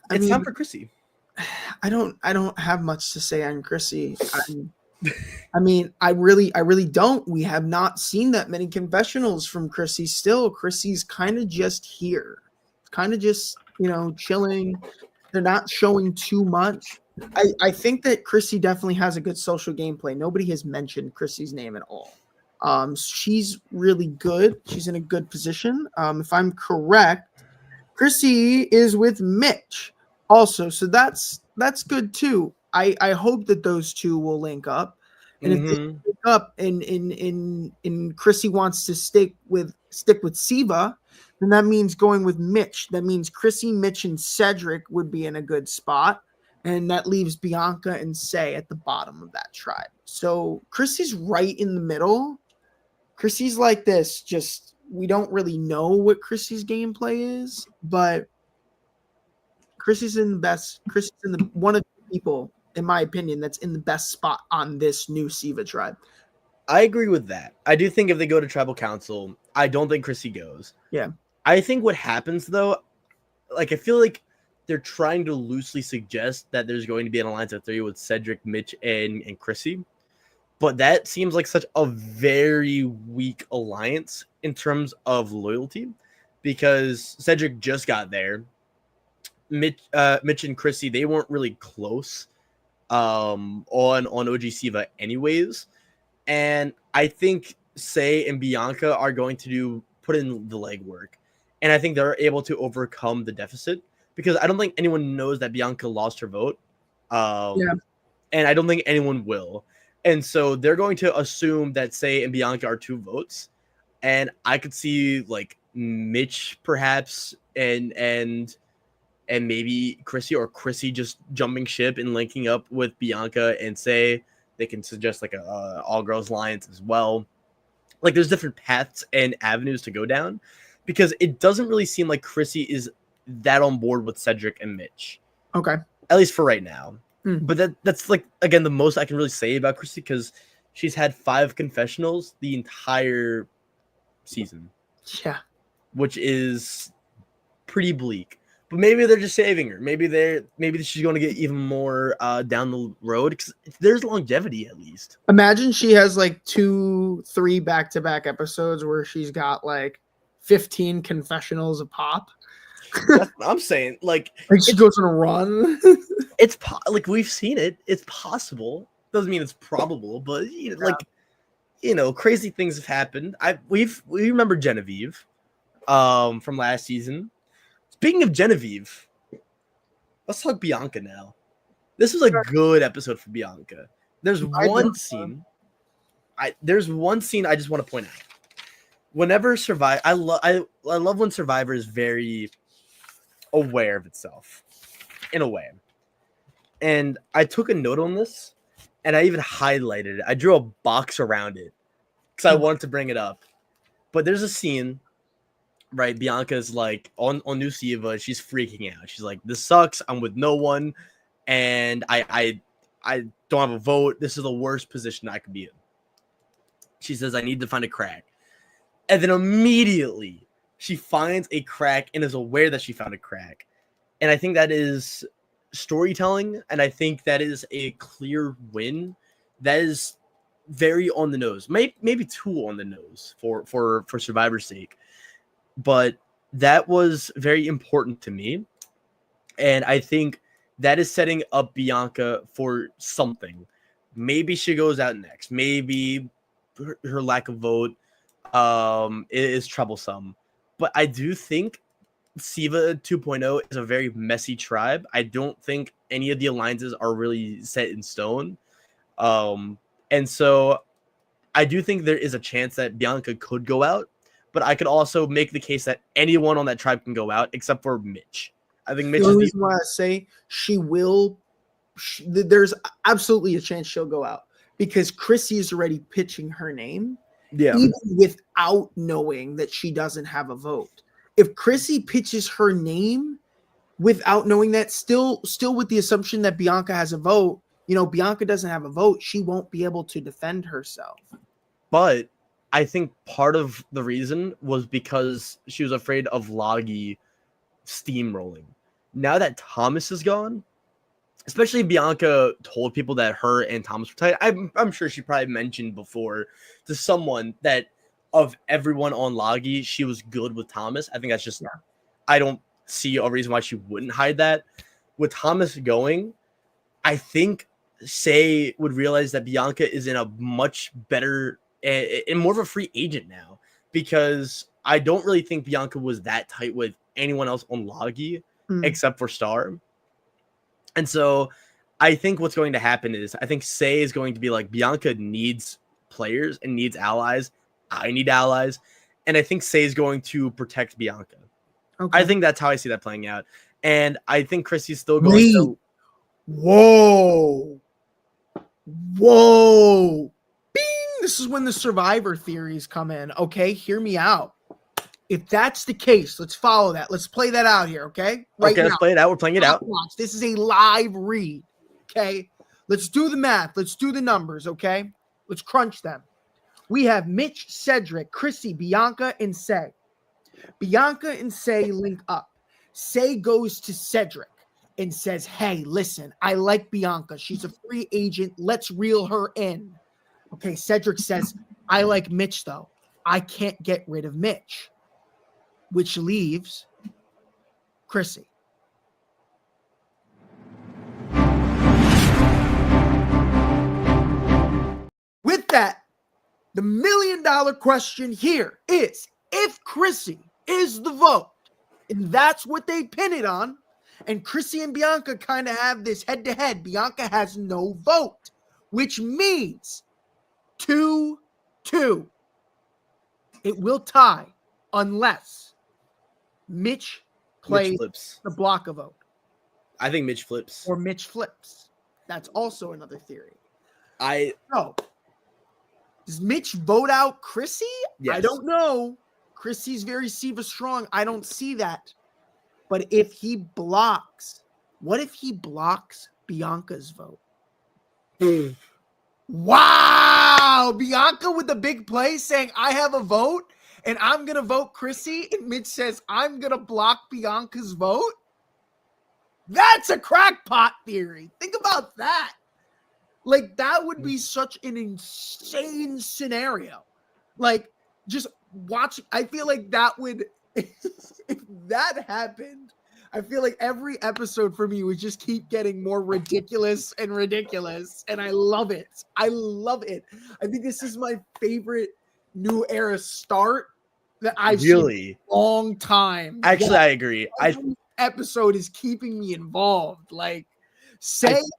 it's time for Chrissy. I don't have much to say on Chrissy. I mean, I really don't. We have not seen that many confessionals from Chrissy still. Chrissy's kind of just here. Kind of just, chilling. They're not showing too much. I think that Chrissy definitely has a good social gameplay. Nobody has mentioned Chrissy's name at all. She's really good. She's in a good position. If I'm correct, Chrissy is with Mitch also. So that's good too. I hope that those two will link up. And if they link up and Chrissy wants to stick with Siva, then that means going with Mitch. That means Chrissy, Mitch, and Cedric would be in a good spot. And that leaves Bianca and Say at the bottom of that tribe. So Chrissy's right in the middle. Chrissy's like this. Just we don't really know what Chrissy's gameplay is, but Chrissy's in the best. Chrissy's in the one of the people, in my opinion, that's in the best spot on this new Siva tribe. I agree with that. I do think if they go to tribal council, I don't think Chrissy goes. Yeah. I think what happens though, like I feel like they're trying to loosely suggest that there's going to be an alliance of 3 with Cedric, Mitch, and Chrissy. But that seems like such a very weak alliance in terms of loyalty because Cedric just got there. Mitch and Chrissy, they weren't really close on OG Siva anyways. And I think Say and Bianca are going to put in the legwork. And I think they're able to overcome the deficit because I don't think anyone knows that Bianca lost her vote. And I don't think anyone will. And so they're going to assume that Say and Bianca are 2 votes. And I could see like Mitch perhaps and maybe Chrissy or Chrissy just jumping ship and linking up with Bianca and Say They can suggest like a all girls alliance as well. Like there's different paths and avenues to go down, because it doesn't really seem like Chrissy is that on board with Cedric and Mitch. Okay. At least for right now. Hmm. But that's like, again, the most I can really say about Chrissy, because she's had 5 confessionals the entire season, Yeah. which is pretty bleak. But maybe they're just saving her. Maybe she's going to get even more down the road, because there's longevity at least. Imagine she has like 2-3 back-to-back episodes where she's got like 15 confessionals a pop. That's what I'm saying. Like she goes on a run. It's like we've seen it. It's possible. Doesn't mean it's probable, but crazy things have happened. We remember Genevieve, from last season. Speaking of Genevieve, let's talk Bianca now. This was a good episode for Bianca. There's one scene I just want to point out. Whenever I love when Survivor is very aware of itself, in a way. And I took a note on this, and I even highlighted it. I drew a box around it because I wanted to bring it up. But there's a scene, right? Bianca's like on New Siva. She's freaking out. She's like, "This sucks. I'm with no one, and I don't have a vote. This is the worst position I could be in." She says, "I need to find a crack," and then immediately she finds a crack and is aware that she found a crack. And I think that is storytelling, and I think that is a clear win. That is very on the nose, maybe too on the nose for Survivor's sake, but that was very important to me, and I think that is setting up Bianca for something. Maybe she goes out next. Maybe her lack of vote is troublesome, but I do think Siva 2.0 is a very messy tribe. I don't think any of the alliances are really set in stone. And so I do think there is a chance that Bianca could go out, but I could also make the case that anyone on that tribe can go out except for Mitch. I think Mitch The is reason why I say she will, there's absolutely a chance she'll go out because Chrissy is already pitching her name, even without knowing that she doesn't have a vote. If Chrissy pitches her name without knowing that, still with the assumption that Bianca has a vote, Bianca doesn't have a vote, she won't be able to defend herself. But I think part of the reason was because she was afraid of Loggy steamrolling. Now that Thomas is gone, especially Bianca told people that her and Thomas were tight. I'm sure she probably mentioned before to someone that of everyone on Loggy, she was good with Thomas. I think that's just, I don't see a reason why she wouldn't hide that. With Thomas going, I think Say would realize that Bianca is in a much better and more of a free agent now, because I don't really think Bianca was that tight with anyone else on Loggy except for Star. And so I think what's going to happen is I think Say is going to be like, Bianca needs players and needs allies. I need allies. And I think Say is going to protect Bianca. Okay. I think that's how I see that playing out. And I think Chrissy's still going to. Whoa. Bing! This is when the Survivor theories come in. Okay, hear me out. If that's the case, let's follow that. Let's play that out here, okay? Right now. Let's play it out. We're playing it out. This is a live read, okay? Let's do the math. Let's do the numbers, okay? Let's crunch them. We have Mitch, Cedric, Chrissy, Bianca, and Say. Bianca and Say link up. Say goes to Cedric and says, hey, listen, I like Bianca. She's a free agent. Let's reel her in. Okay, Cedric says, I like Mitch, though. I can't get rid of Mitch. Which leaves Chrissy. With that, the $1 million question here is, if Chrissy is the vote, and that's what they pin it on, and Chrissy and Bianca kind of have this head-to-head, Bianca has no vote, which means 2-2. It will tie unless Mitch plays the block a vote. I think Mitch flips. Or Mitch flips. That's also another theory. No. Does Mitch vote out Chrissy? Yes. I don't know. Chrissy's very Siva strong. I don't see that. But if he blocks, what if he blocks Bianca's vote? Wow! Bianca with the big play saying, I have a vote and I'm going to vote Chrissy. And Mitch says, I'm going to block Bianca's vote. That's a crackpot theory. Think about that. Like, that would be such an insane scenario. Like, just watch. I feel like that would, if that happened, I feel like every episode for me would just keep getting more ridiculous and ridiculous. And I love it. I love it. I think this is my favorite new era start that I've seen in a long time. Actually, I agree. Every episode is keeping me involved. Like,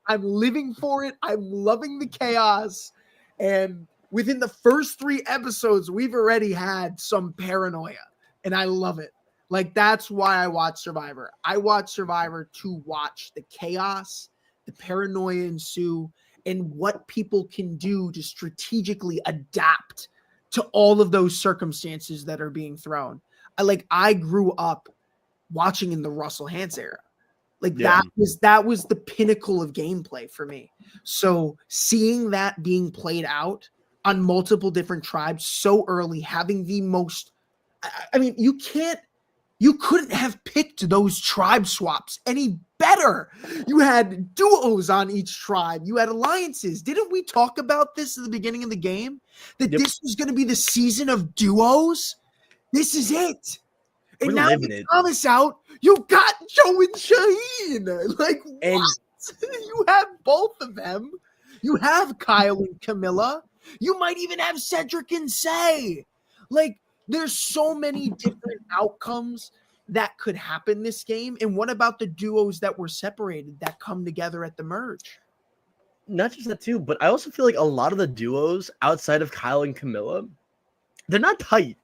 I'm living for it. I'm loving the chaos. And within the first 3 episodes, we've already had some paranoia. And I love it. Like, that's why I watch Survivor. I watch Survivor to watch the chaos, the paranoia ensue, and what people can do to strategically adapt to all of those circumstances that are being thrown. I grew up watching in the Russell Hantz era. That was the pinnacle of gameplay for me. So seeing that being played out on multiple different tribes so early, having the most, I mean, you couldn't have picked those tribe swaps any better. You had duos on each tribe. You had alliances. Didn't we talk about this at the beginning of the game? That this was going to be the season of duos? This is it. And now with Thomas out, you got Joe and Shaheen. Like, and what? You have both of them. You have Kyle and Camilla. You might even have Cedric and Say. Like, there's so many different outcomes that could happen this game. And what about the duos that were separated that come together at the merge? Not just that too, but I also feel like a lot of the duos outside of Kyle and Camilla, they're not tight.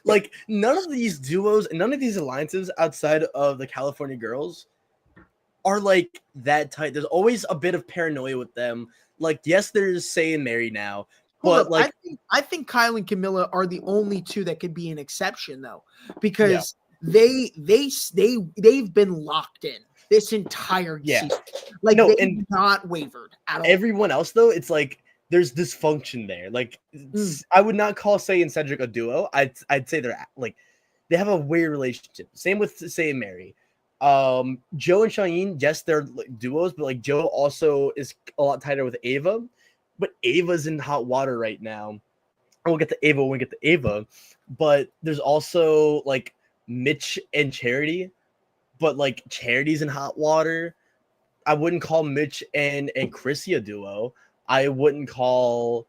Like, none of these duos and none of these alliances outside of the California girls are like that tight. There's always a bit of paranoia with them. Like, yes, there's Say and Mary now, but like I think Kyle and Camilla are the only 2 that could be an exception though, because they've been locked in this entire season. Like, they've not wavered at all. Everyone else though, it's like there's dysfunction there. Like, I would not call Say and Cedric a duo. I'd say they're like, they have a weird relationship. Same with Say and Mary. Joe and Shaheen, yes, they're like duos, but like Joe also is a lot tighter with Ava. But Ava's in hot water right now. We'll get to Ava when we get to Ava. But there's also like Mitch and Charity. But like Charity's in hot water. I wouldn't call Mitch and Chrissy a duo. I wouldn't call,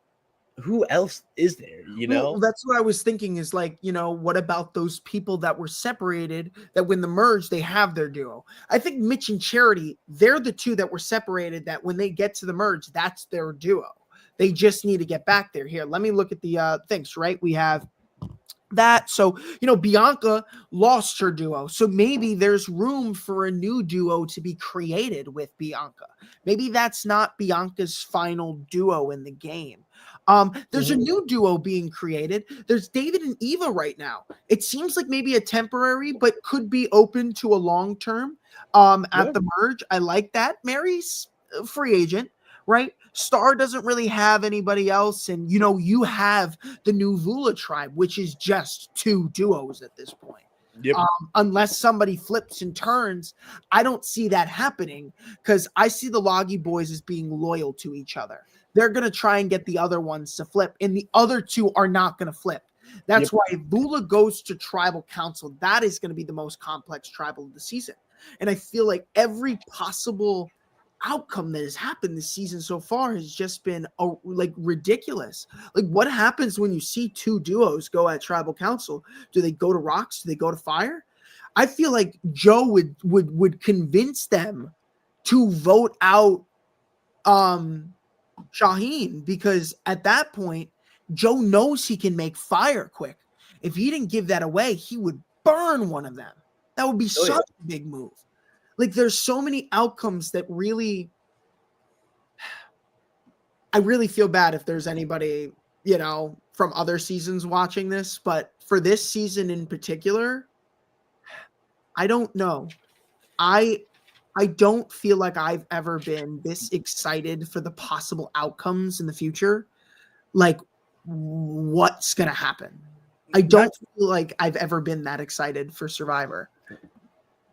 who else is there, you know? Well, that's what I was thinking is like, you know, what about those people that were separated that when the merge, they have their duo? I think Mitch and Charity, they're the 2 that were separated that when they get to the merge, that's their duo. They just need to get back there. Here, let me look at the things, right? We have that. So, you know, Bianca lost her duo. So maybe there's room for a new duo to be created with Bianca. Maybe that's not Bianca's final duo in the game. There's a new duo being created. There's David and Eva right now. It seems like maybe a temporary, but could be open to a long term at the merge. I like that. Mary's a free agent, right? Star doesn't really have anybody else. And, you know, you have the new Vula tribe, which is just 2 duos at this point. Yep. Unless somebody flips and turns, I don't see that happening because I see the Loggy boys as being loyal to each other. They're going to try and get the other ones to flip, and the other 2 are not going to flip. That's why if Vula goes to tribal council, that is going to be the most complex tribal of the season. And I feel like every possible outcome that has happened this season so far has just been like ridiculous. Like, what happens when you see 2 duos go at tribal council? Do they go to rocks? Do they go to fire? I feel like Joe would convince them to vote out Shaheen, because at that point Joe knows he can make fire quick. If he didn't give that away, he would burn one of them. That would be such a big move. Like, there's so many outcomes that really, I really feel bad if there's anybody, from other seasons watching this, but for this season in particular, I don't know. I don't feel like I've ever been this excited for the possible outcomes in the future. Like, what's going to happen? I don't feel like I've ever been that excited for Survivor.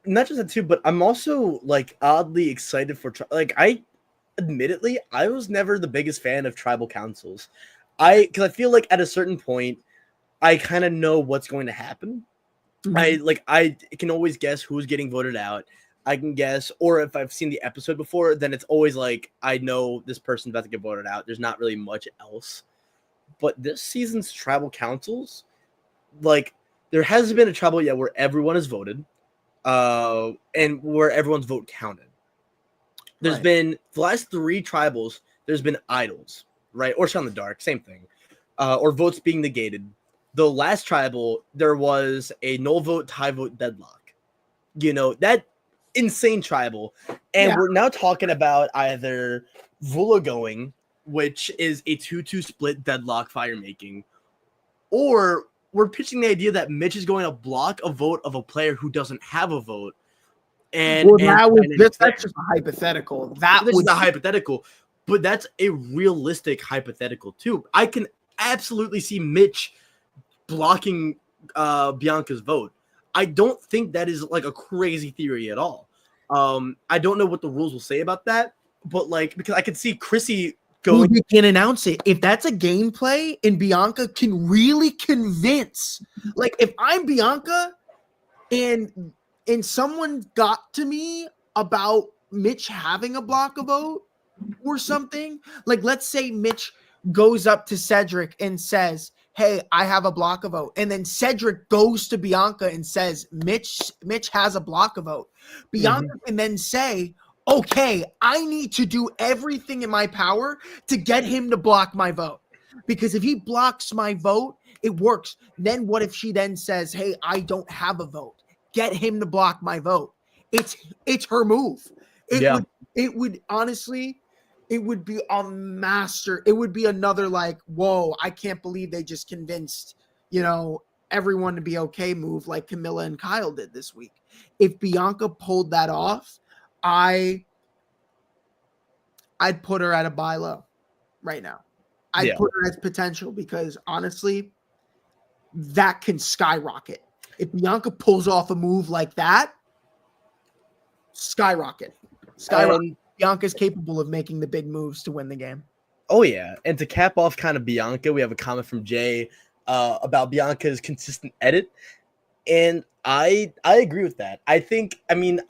Not just that too, but I'm also like oddly excited for admittedly, I was never the biggest fan of tribal councils. Because I feel like at a certain point, I kind of know what's going to happen. Mhm. I can always guess who's getting voted out. I can guess, or if I've seen the episode before, then it's always like I know this person's about to get voted out. There's not really much else. But this season's tribal councils, like there hasn't been a tribal yet where everyone has voted, and where everyone's vote counted. There's been the last 3 tribals. There's been idols, right, or shot in the dark, same thing, or votes being negated. The last tribal, there was a no vote, tie vote, deadlock. That insane tribal. And we're now talking about either Vula going, which is a 2-2 split deadlock fire making, or we're pitching the idea that Mitch is going to block a vote of a player who doesn't have a vote. And that's just a hypothetical. This is a hypothetical, but that's a realistic hypothetical too. I can absolutely see Mitch blocking Bianca's vote. I don't think that is like a crazy theory at all. I don't know what the rules will say about that, but because I could see Chrissy going. Well, you can announce it if that's a gameplay, and Bianca can really convince. Like if I'm Bianca, and someone got to me about Mitch having a block a vote or something. Like let's say Mitch goes up to Cedric and says, hey, I have a block a vote. And then Cedric goes to Bianca and says, Mitch has a block a vote. Bianca can then say, okay, I need to do everything in my power to get him to block my vote. Because if he blocks my vote, it works. Then what if she then says, hey, I don't have a vote. Get him to block my vote. It's her move. It would honestly, it would be a master. It would be another whoa, I can't believe they just convinced, everyone to be okay move like Camilla and Kyle did this week. If Bianca pulled that off, I'd put her at a buy low right now. I'd put her as potential because honestly, that can skyrocket. If Bianca pulls off a move like that, skyrocket. Bianca's capable of making the big moves to win the game. Oh, yeah. And to cap off kind of Bianca, we have a comment from Jay about Bianca's consistent edit. And I agree with that. I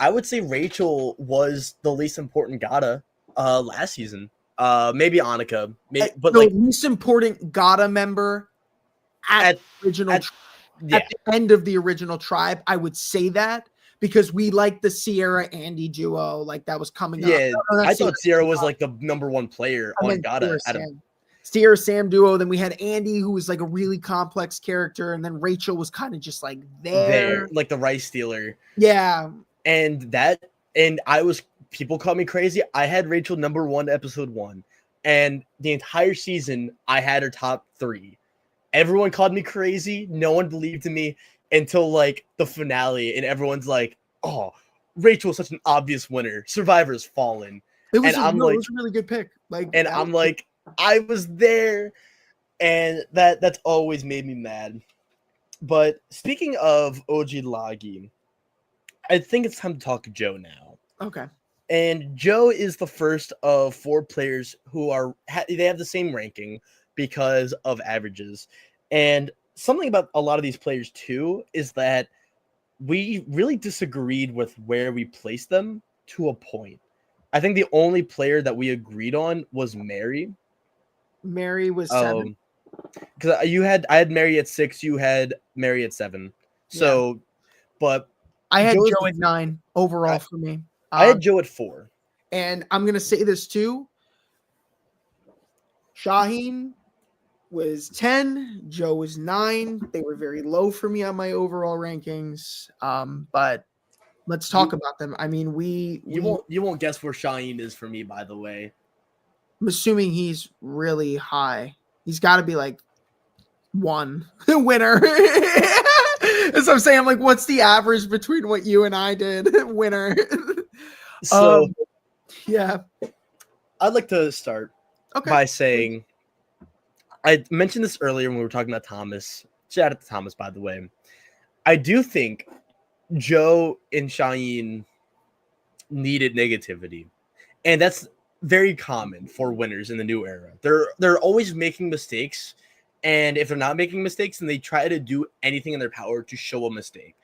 would say Rachel was the least important Gata last season. Maybe Annika. But the least important Gata member at the end of the original tribe, I would say that because we like the Sierra Andy duo, that was coming up. Yeah, I thought Sierra was the number 1 player on Gata. Sierra Sam duo. Then we had Andy, who was a really complex character, and then Rachel was kind of just there, like the rice stealer. Yeah, and people call me crazy. I had Rachel number 1 episode 1, and the entire season I had her top 3. Everyone called me crazy. No one believed in me until the finale, and everyone's like, "Oh, Rachel's such an obvious winner. Survivor's fallen." It was a really good pick. I'm like, I was there, and that's always made me mad. But speaking of OG Lagi, I think it's time to talk to Joe now. Okay. And Joe is the first of 4 players who they have the same ranking because of averages. And something about a lot of these players too is that we really disagreed with where we placed them to a point. I think the only player that we agreed on was Mary. Mary was 7. Because I had Mary at 6, you had Mary at 7. So, but I had Joe at 9 overall for me. I had Joe at 4. And I'm going to say this too. Shaheen was 10. Joe was 9. They were very low for me on my overall rankings. But let's talk about them. I mean, you won't guess where Shaheen is for me, by the way. I'm assuming he's really high. He's got to be like 1 winner. That's what I'm saying. I'm like, what's the average between what you and I did? Winner. So Yeah. I'd like to start by saying, I mentioned this earlier when we were talking about Thomas. Shout out to Thomas, by the way. I do think Joe and Shaheen needed negativity, and that's very common for winners in the new era. They're always making mistakes, and if they're not making mistakes, then they try to do anything in their power to show a mistake.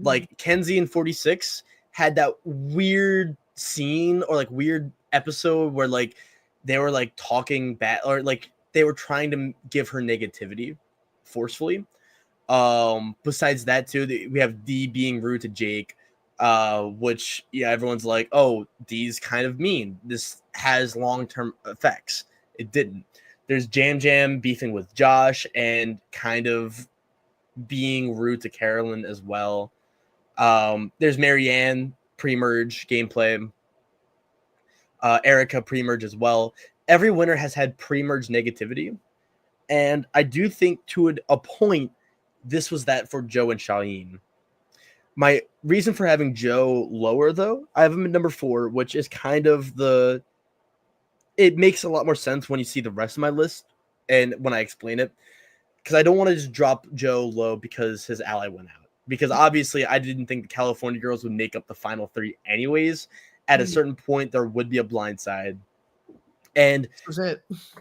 Like Kenzie in 46 had that weird scene or like weird episode where like they were like talking bad or like they were trying to give her negativity forcefully. Besides that too, we have D being rude to Jake, which everyone's like, oh, D's kind of mean. This has long-term effects. It didn't. There's Jam Jam beefing with Josh and kind of being rude to Carolyn as well. There's Marianne pre-merge gameplay. Erica pre-merge as well. Every winner has had pre-merge negativity. And I do think to a point, this was that for Joe and Shaheen. My reason for having Joe lower, though, I have him at number 4, which is kind of it makes a lot more sense when you see the rest of my list and when I explain it. Because I don't want to just drop Joe low because his ally went out. Because obviously I didn't think the California girls would make up the final 3 anyways. At a certain point, there would be a blind side. And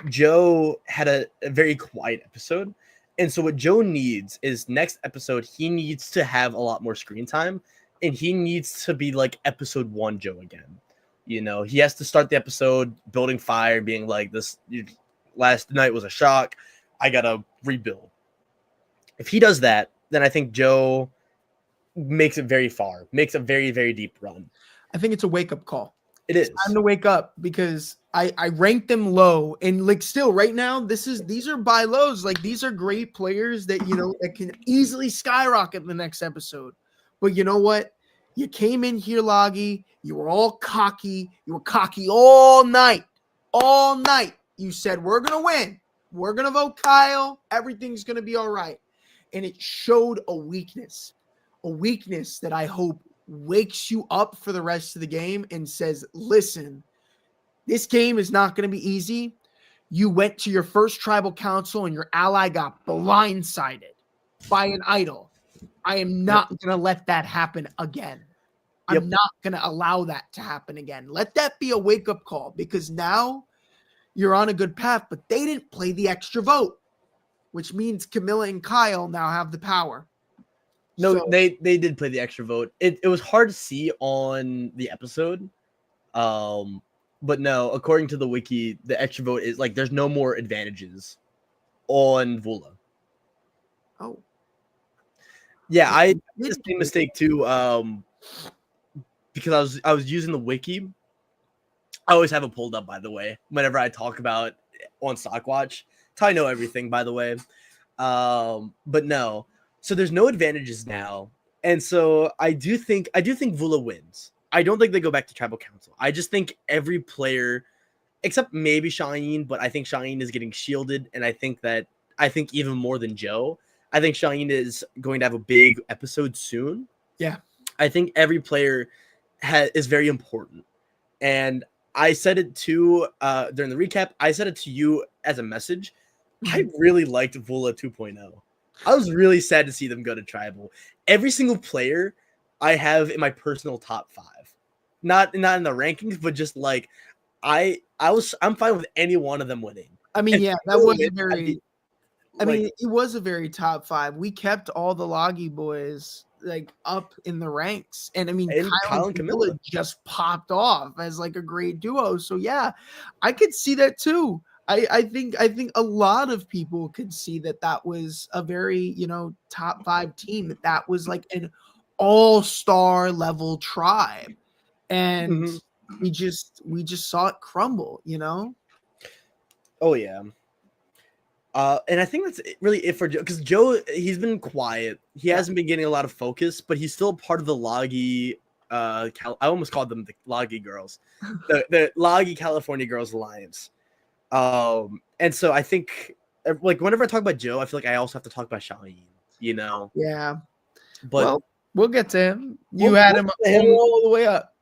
Joe had a very quiet episode. And so what Joe needs is next episode, he needs to have a lot more screen time. And he needs to be like episode 1 Joe again. You know, he has to start the episode building fire, being like, this last night was a shock. I got to rebuild. If he does that, then I think Joe makes it very far, makes a very, very deep run. I think it's a wake-up call. It is. It's time to wake up because I ranked them low and like still right now these are buy lows. Like these are great players that that can easily skyrocket the next episode. But you know what? You came in here, Loggy. You were all cocky. You were cocky all night. All night. You said we're gonna win. We're gonna vote Kyle. Everything's gonna be all right. And it showed a weakness that I hope wakes you up for the rest of the game and says, listen, this game is not going to be easy. You went to your first tribal council and your ally got blindsided by an idol. I am not going to let that happen again. I'm not going to allow that to happen again. Let that be a wake-up call because now you're on a good path, but they didn't play the extra vote, which means Camilla and Kyle now have the power. No, so, they did play the extra vote. It was hard to see on the episode. But no, according to the wiki, the extra vote is like there's no more advantages on Vula. Oh. Yeah, I made the same mistake too. Because I was using the wiki. I always have it pulled up, by the way, whenever I talk about on StockWatch. That's how I know everything, by the way. But no. So there's no advantages now. And so I do think Vula wins. I don't think they go back to tribal council. I just think every player, except maybe Shaheen, but I think Shaheen is getting shielded. And I think even more than Joe, I think Shaheen is going to have a big episode soon. Yeah. I think every player is very important. And I said it too during the recap. I said it to you as a message. I really liked Vula 2.0. I was really sad to see them go to tribal. Every single player I have in my personal top 5, not in the rankings, but just like I'm fine with any one of them winning. I mean, yeah, that was it was a very top 5. We kept all the Loggy boys like up in the ranks, and I mean, Kyle and Camilla just popped off as like a great duo. So yeah, I could see that too. I think a lot of people could see that was a very top 5 team. That was like an all-star level tribe, and we just saw it crumble. Oh yeah. And I think that's really it for Joe, because Joe, he's been quiet. He hasn't been getting a lot of focus, but he's still part of the Loggy. I almost called them the Loggy girls, the Loggy California Girls Alliance. And so I think like whenever I talk about Joe, I feel like I also have to talk about Shahin, you know. Yeah. But Well, we'll get to him. You we'll had get him to him. all the way up.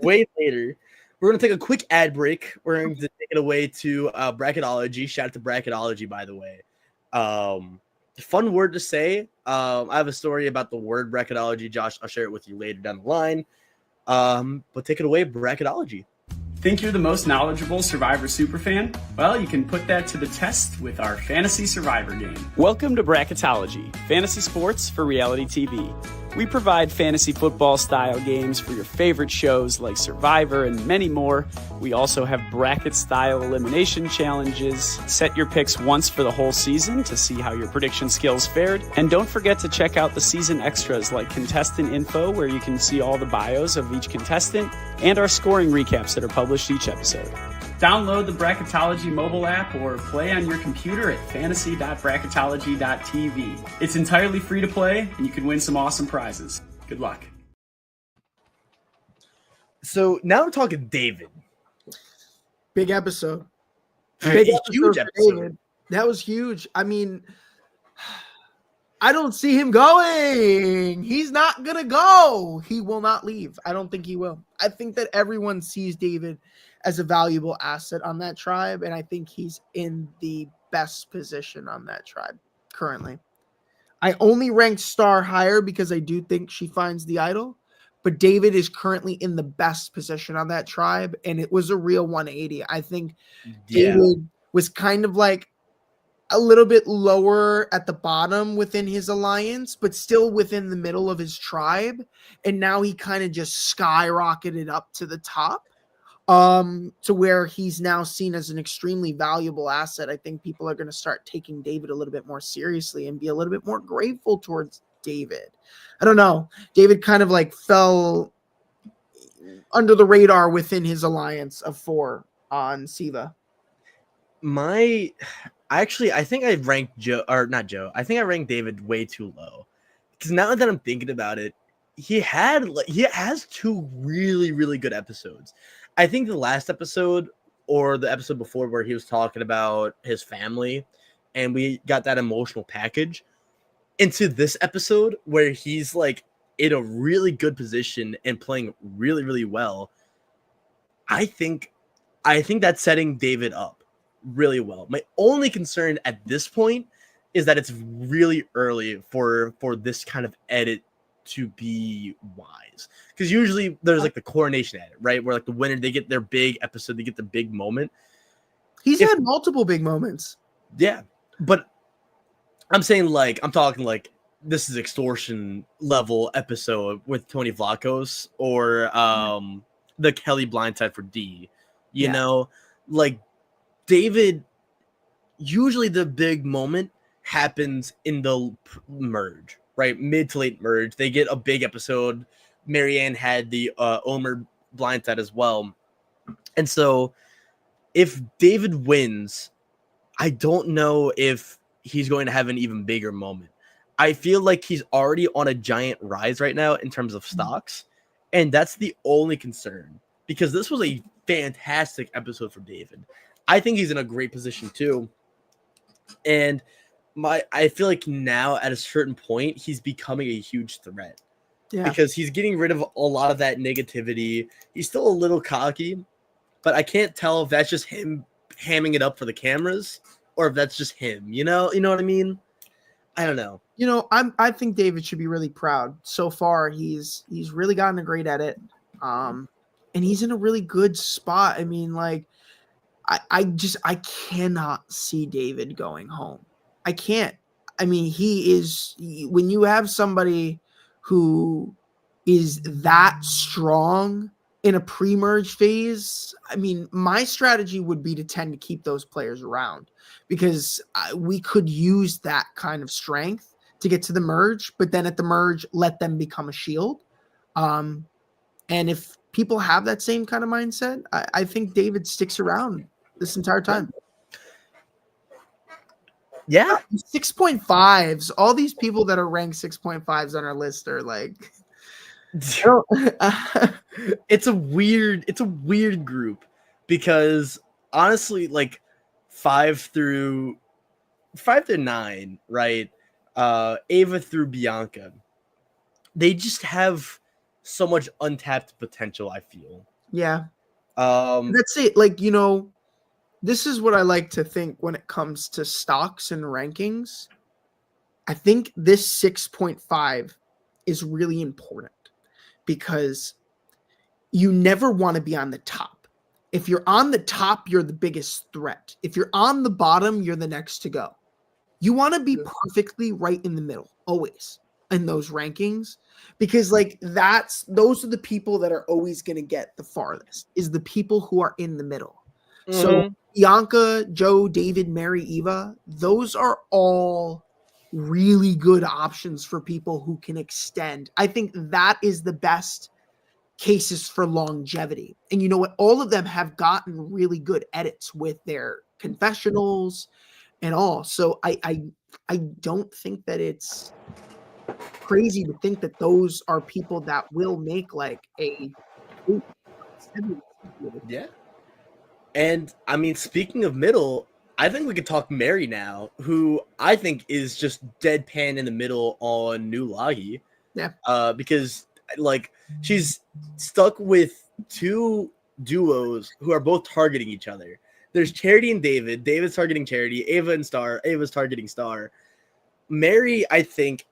Way later. We're gonna take a quick ad break. We're going to take it away to bracketology. Shout out to bracketology, by the way. Fun word to say. I have a story about the word bracketology. Josh, I'll share it with you later down the line. But take it away, bracketology. Think you're the most knowledgeable Survivor superfan? Well, you can put that to the test with our Fantasy Survivor game. Welcome to Bracketology, fantasy sports for reality TV. We provide fantasy football style games for your favorite shows like Survivor and many more. We also have bracket style elimination challenges. Set your picks once for the whole season to see how your prediction skills fared. And don't forget to check out the season extras like contestant info, where you can see all the bios of each contestant, and our scoring recaps that are published each episode. Download the Bracketology mobile app or play on your computer at fantasy.bracketology.tv. It's entirely free to play, and you can win some awesome prizes. Good luck. So now we're talking David. Big episode. Huge episode. David. That was huge. I mean, I don't see him going. He's not going to go. He will not leave. I don't think he will. I think that everyone sees David as a valuable asset on that tribe, and I think he's in the best position on that tribe currently. I only ranked Star higher because I do think she finds the idol, but David is currently in the best position on that tribe, and it was a real 180. I think David was kind of like a little bit lower at the bottom within his alliance, but still within the middle of his tribe, and now he kind of just skyrocketed up to the top. To where he's now seen as an extremely valuable asset. I think people are going to start taking David a little bit more seriously and be a little bit more grateful towards David. I don't know. David kind of like fell under the radar within his alliance of 4 on Siva. I think I ranked Joe, or not Joe. I think I ranked David way too low, because now that I'm thinking about it, he has 2 really, really good episodes. I think the last episode or the episode before, where he was talking about his family and we got that emotional package, into this episode where he's like in a really good position and playing really, really well. I think that's setting David up really well. My only concern at this point is that it's really early for this kind of edit to be wise, because usually there's like the coronation edit, right, where like the winner, they get their big episode, they get the big moment. He's had multiple big moments. Yeah, but I'm saying, like, I'm talking like this is extortion level episode with Tony Vlachos or the Kelly blindside for D. You know, like David, usually the big moment happens in the merge, right? Mid to late merge. They get a big episode. Marianne had the Omer blindside as well. And so if David wins, I don't know if he's going to have an even bigger moment. I feel like he's already on a giant rise right now in terms of stocks. And that's the only concern, because this was a fantastic episode for David. I think he's in a great position too. And I feel like now at a certain point, he's becoming a huge threat. Yeah. Because he's getting rid of a lot of that negativity. He's still a little cocky, but I can't tell if that's just him hamming it up for the cameras or if that's just him. You know what I mean? I don't know. You know, I think David should be really proud. So far, he's really gotten a great edit. And he's in a really good spot. I mean, like, I cannot see David going home. I can't. I mean, when you have somebody who is that strong in a pre-merge phase, I mean, my strategy would be to tend to keep those players around, because we could use that kind of strength to get to the merge, but then at the merge, let them become a shield. And if people have that same kind of mindset, I think David sticks around this entire time. Yeah. 6.5s. All these people that are ranked 6.5s on our list are like, it's a weird group, because honestly, like, 5 through 9, right? Ava through Bianca. They just have so much untapped potential, I feel. Yeah. Um, That's it. This is what I like to think when it comes to stocks and rankings. I think this 6.5 is really important because you never want to be on the top. If you're on the top, you're the biggest threat. If you're on the bottom, you're the next to go. You want to be perfectly right in the middle, always, in those rankings, because those are the people that are always going to get the farthest, is the people who are in the middle. mm-hmm. So Bianca, Joe, David, Mary, Eva, those are all really good options for people who can extend. I think that is the best cases for longevity. And you know what? All of them have gotten really good edits with their confessionals and all. So I don't think that it's crazy to think that those are people that will make like a yeah. And I mean, speaking of middle, I think we could talk Mary now, who I think is just deadpan in the middle on New Lagi. Yeah. Because like she's stuck with two duos who are both targeting each other. There's Charity and David. David's targeting Charity. Ava and Star. Ava's targeting Star. Mary, I think,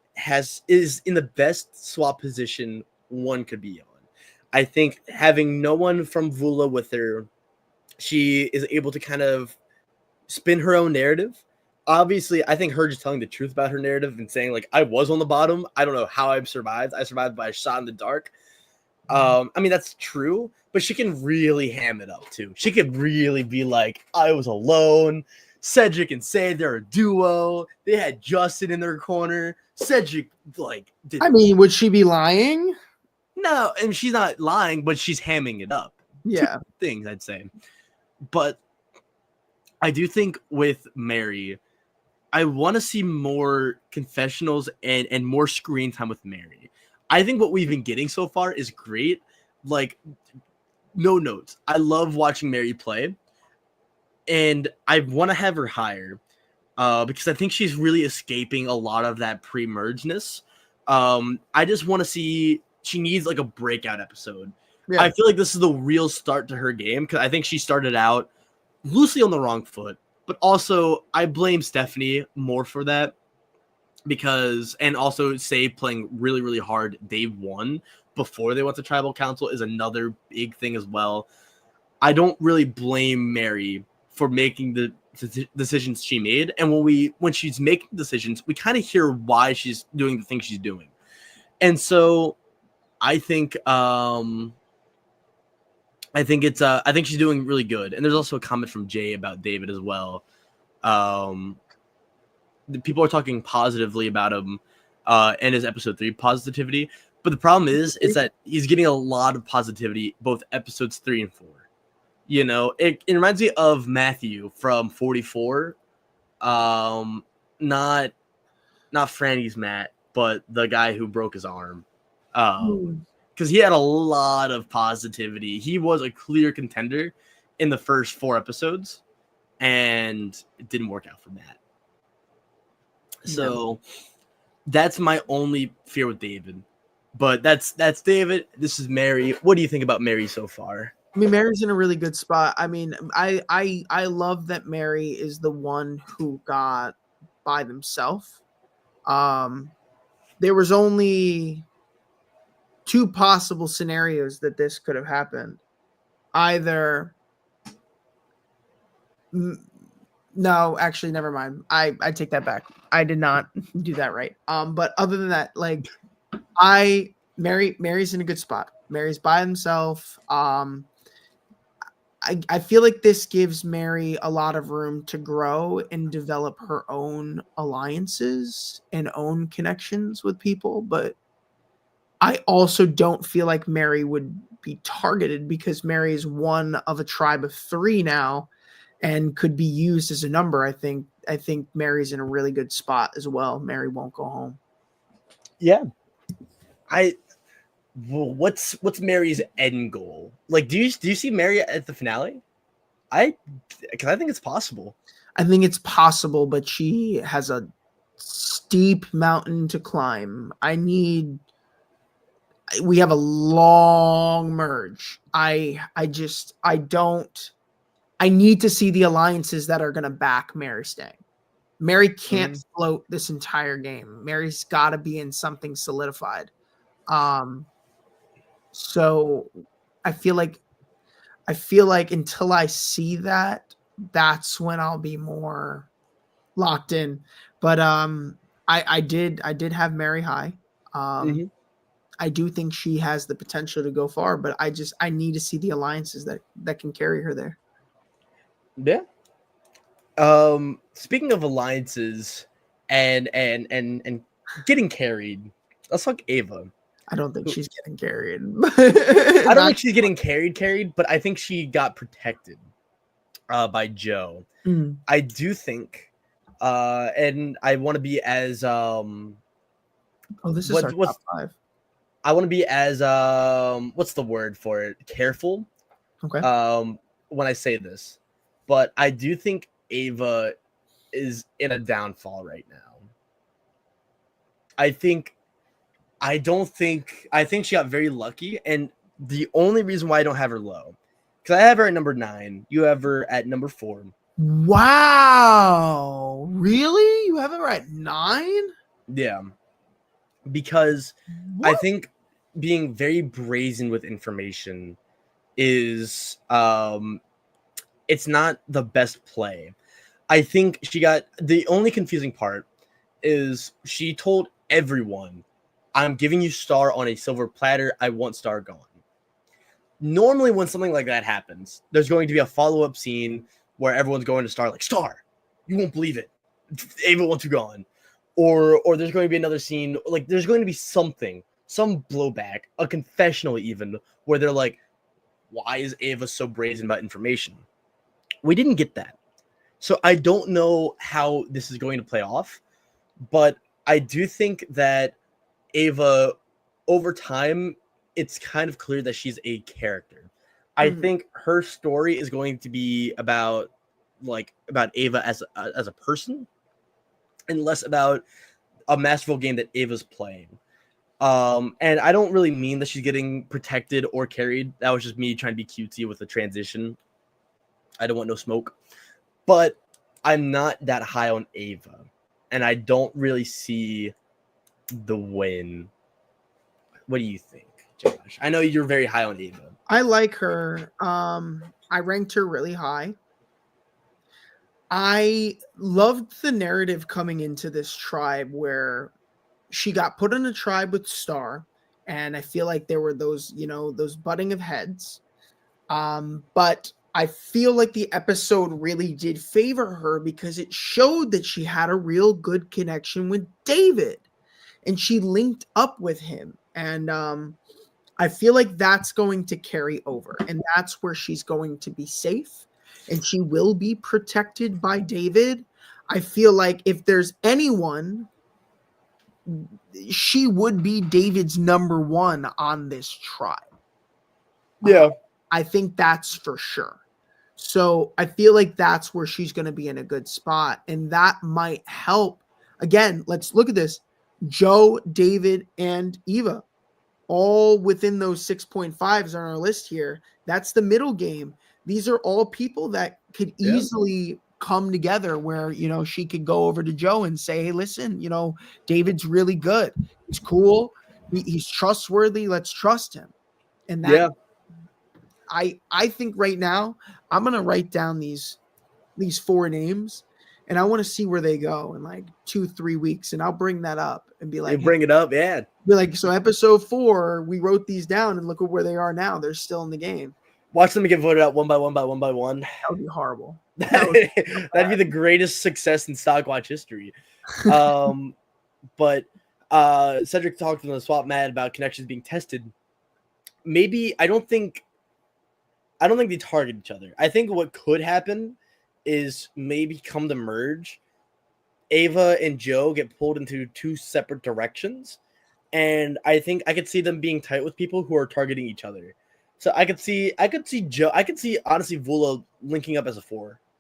is in the best swap position one could be on. I think having no one from Vula with her, she is able to kind of spin her own narrative. Obviously, I think her just telling the truth about her narrative and saying, like, I was on the bottom. I don't know how I survived. I survived by a shot in the dark. I mean, that's true, but she can really ham it up, too. She could really be like, I was alone. Cedric and Say, they're a duo. They had Justin in their corner. Cedric, like, would she be lying? No, and she's not lying, but she's hamming it up. Yeah. Two things, I'd say. But I do think with Mary, I want to see more confessionals and more screen time with Mary. I think what we've been getting so far is great. Like, no notes. I love watching Mary play. And I want to have her higher because I think she's really escaping a lot of that pre-mergeness. I just want to see, she needs like a breakout episode. Yeah. I feel like this is the real start to her game because I think she started out loosely on the wrong foot. But also, I blame Stephanie more for that because, and also Say playing really, really hard day one before they went to Tribal Council is another big thing as well. I don't really blame Mary for making the decisions she made. And when she's making decisions, we kind of hear why she's doing the things she's doing. And so I think I think she's doing really good. And there's also a comment from Jay about David as well. People are talking positively about him and his episode 3 positivity. But the problem is that he's getting a lot of positivity, both episodes 3 and 4. You know, it reminds me of Matthew from 44. Not Franny's Matt, but the guy who broke his arm. Because he had a lot of positivity. He was a clear contender in the first 4 episodes, and it didn't work out for Matt. So that's my only fear with David. But that's David. This is Mary. What do you think about Mary so far? I mean, Mary's in a really good spot. I mean, I love that Mary is the one who got by themselves. There was only 2 possible scenarios that this could have happened. Either no, actually, never mind. I take that back. I did not do that right. But other than that, like Mary's in a good spot. Mary's by himself. I feel like this gives Mary a lot of room to grow and develop her own alliances and own connections with people. But I also don't feel like Mary would be targeted because Mary is one of a tribe of 3 now and could be used as a number. I think Mary's in a really good spot as well. Mary won't go home. Yeah. What's Mary's end goal? Like, do you see Mary at the finale? Because I think it's possible. I think it's possible, but she has a steep mountain to climb. We have a long merge. I need to see the alliances that are going to back Mary staying. Mary can't float this entire game. Mary's got to be in something solidified. So I feel like until I see that, that's when I'll be more locked in. But I did have Mary high. I do think she has the potential to go far, but I need to see the alliances that can carry her there. Yeah. Speaking of alliances and getting carried, let's talk Ava. I don't think she's getting carried. I don't think she's getting carried, but I think she got protected by Joe. I do think, and I want to be as this is our top 5. I want to be as what's the word for it? Careful. Okay. When I say this, but I do think Ava is in a downfall right now. I think she got very lucky, and the only reason why I don't have her low, because I have her at number 9, you have her at number 4. Wow, really? You have her at 9? Yeah, because I think being very brazen with information is it's not the best play. I think she got the only confusing part is she told everyone, I'm giving you Star on a silver platter. I want Star gone. Normally when something like that happens, there's going to be a follow-up scene where everyone's going to Star like, Star, you won't believe it. Ava wants you gone. Or there's going to be another scene, like there's going to be something, some blowback, a confessional even, where they're like, why is Ava so brazen about information? We didn't get that. So I don't know how this is going to play off, but I do think that Ava, over time, it's kind of clear that she's a character. I think her story is going to be about Ava as a person, and less about a masterful game that Ava's playing. And I don't really mean that she's getting protected or carried. That was just me trying to be cutesy with the transition. I don't want no smoke. But I'm not that high on Ava, and I don't really see the win. What do you think, Josh? I know you're very high on Ava. I like her. I ranked her really high. I loved the narrative coming into this tribe where she got put in a tribe with Star, and I feel like there were those butting of heads. But I feel like the episode really did favor her because it showed that she had a real good connection with David, and she linked up with him. And I feel like that's going to carry over, and that's where she's going to be safe, and she will be protected by David. I feel like if there's anyone, she would be David's number 1 on this tribe. Yeah. I think that's for sure. So I feel like that's where she's going to be in a good spot, and that might help. Again, let's look at this. Joe, David, and Eva, all within those 6.5s on our list here. That's the middle game. These are all people that could easily come together where, she could go over to Joe and say, hey, listen, David's really good. He's cool. He's trustworthy. Let's trust him. And that, I think right now I'm going to write down these 4 names, and I want to see where they go in like 2-3 weeks. And I'll bring that up and be like, bring it up. Yeah. Be like, so episode 4, we wrote these down, and look at where they are now. They're still in the game. Watch them get voted out one by one. That would be horrible. That'd be the greatest success in StockWatch history. But Cedric talked on the swap mat about connections being tested. Maybe I don't think they target each other. I think what could happen is maybe come to merge, Ava and Joe get pulled into 2 separate directions, and I think I could see them being tight with people who are targeting each other. So I could see Joe. I could see honestly Vula linking up as a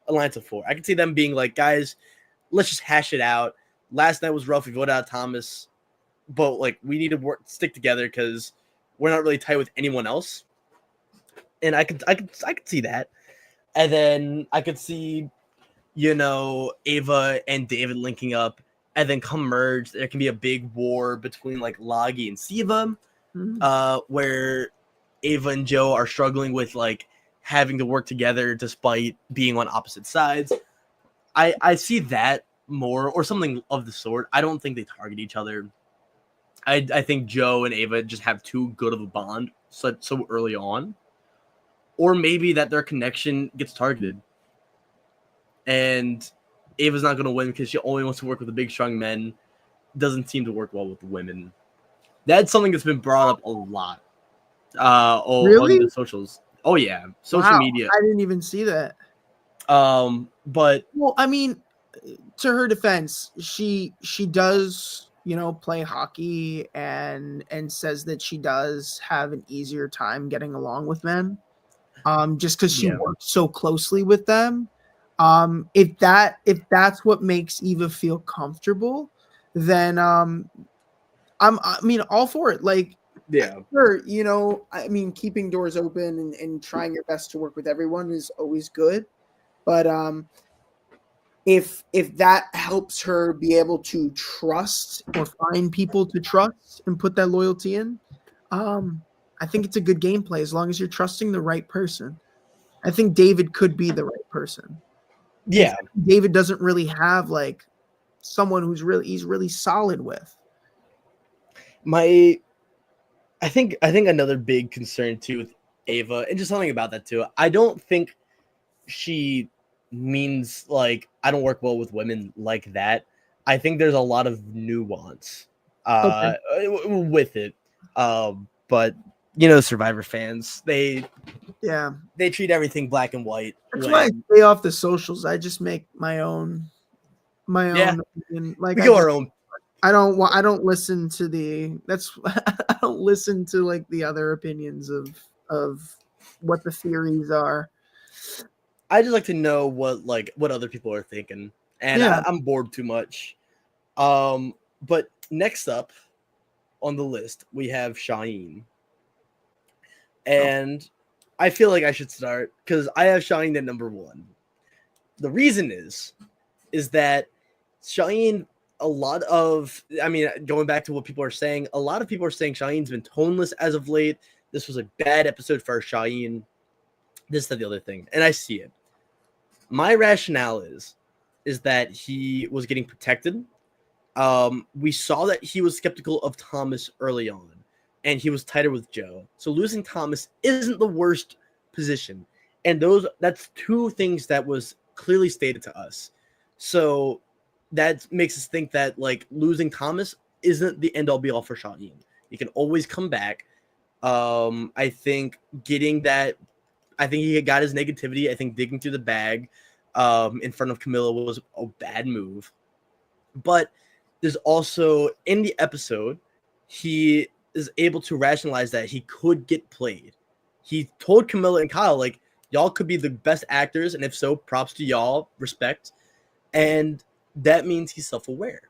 alliance of 4. I could see them being like, guys, let's just hash it out. Last night was rough. We voted out Thomas, but like we need to stick together because we're not really tight with anyone else. And I could see that. And then I could see, Ava and David linking up, and then come merge. There can be a big war between like Lagi and Siva, where Ava and Joe are struggling with like having to work together despite being on opposite sides. I see that more, or something of the sort. I don't think they target each other. I think Joe and Ava just have too good of a bond so early on. Or maybe that their connection gets targeted. And Ava's not going to win because she only wants to work with the big, strong men. Doesn't seem to work well with the women. That's something that's been brought up a lot. Really? On the socials. Oh, yeah. Social media. I didn't even see that. But... Well, I mean, to her defense, she does... play hockey and says that she does have an easier time getting along with men, just because she works so closely with them. If that's what makes Eva feel comfortable, then I mean, all for it. Like, sure, keeping doors open and trying your best to work with everyone is always good, but if that helps her be able to trust or find people to trust and put that loyalty in, I think it's a good gameplay as long as you're trusting the right person. I think David could be the right person. Yeah. David doesn't really have like someone he's really solid with. I think another big concern too with Ava, and just something about that too, I don't think she means like I don't work well with women like that. I think there's a lot of nuance with it. But Survivor fans, they treat everything black and white. That's why I stay off the socials. I just make my own opinion. Like we go our own. I don't listen to I don't listen to like the other opinions of what the theories are. I just like to know what other people are thinking, and I'm bored too much. But next up on the list we have Shaheen, and I feel like I should start because I have Shaheen at number 1. The reason is that Shaheen, going back to what people are saying, a lot of people are saying Shaheen's been toneless as of late. This was a bad episode for Shaheen. This, that, the other thing, and I see it. My rationale is that he was getting protected. We saw that he was skeptical of Thomas early on, and he was tighter with Joe. So losing Thomas isn't the worst position. And that's 2 things that was clearly stated to us. So that makes us think that like losing Thomas isn't the end all be all for Shaheen. He can always come back. I think he got his negativity. I think digging through the bag in front of Camilla was a bad move. But there's also, in the episode, he is able to rationalize that he could get played. He told Camilla and Kyle, like, y'all could be the best actors, and if so, props to y'all, respect. And that means he's self-aware.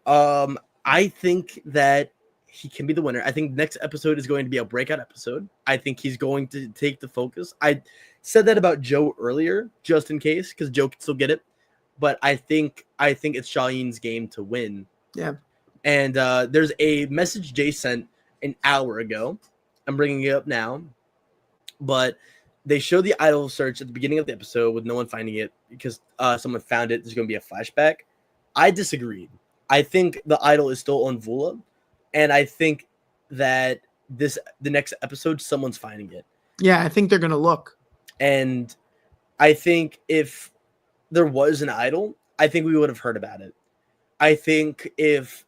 I think that he can be the winner. I think next episode is going to be a breakout episode. I think he's going to take the focus. I said that about Joe earlier, just in case, because Joe can still get it. But I think it's Shaheen's game to win. Yeah. And there's a message Jay sent an hour ago. I'm bringing it up now. But they showed the idol search at the beginning of the episode with no one finding it because someone found it. There's going to be a flashback. I disagreed. I think the idol is still on Vula. And I think that the next episode, someone's finding it. Yeah, I think they're going to look. And I think if there was an idol, I think we would have heard about it. I think if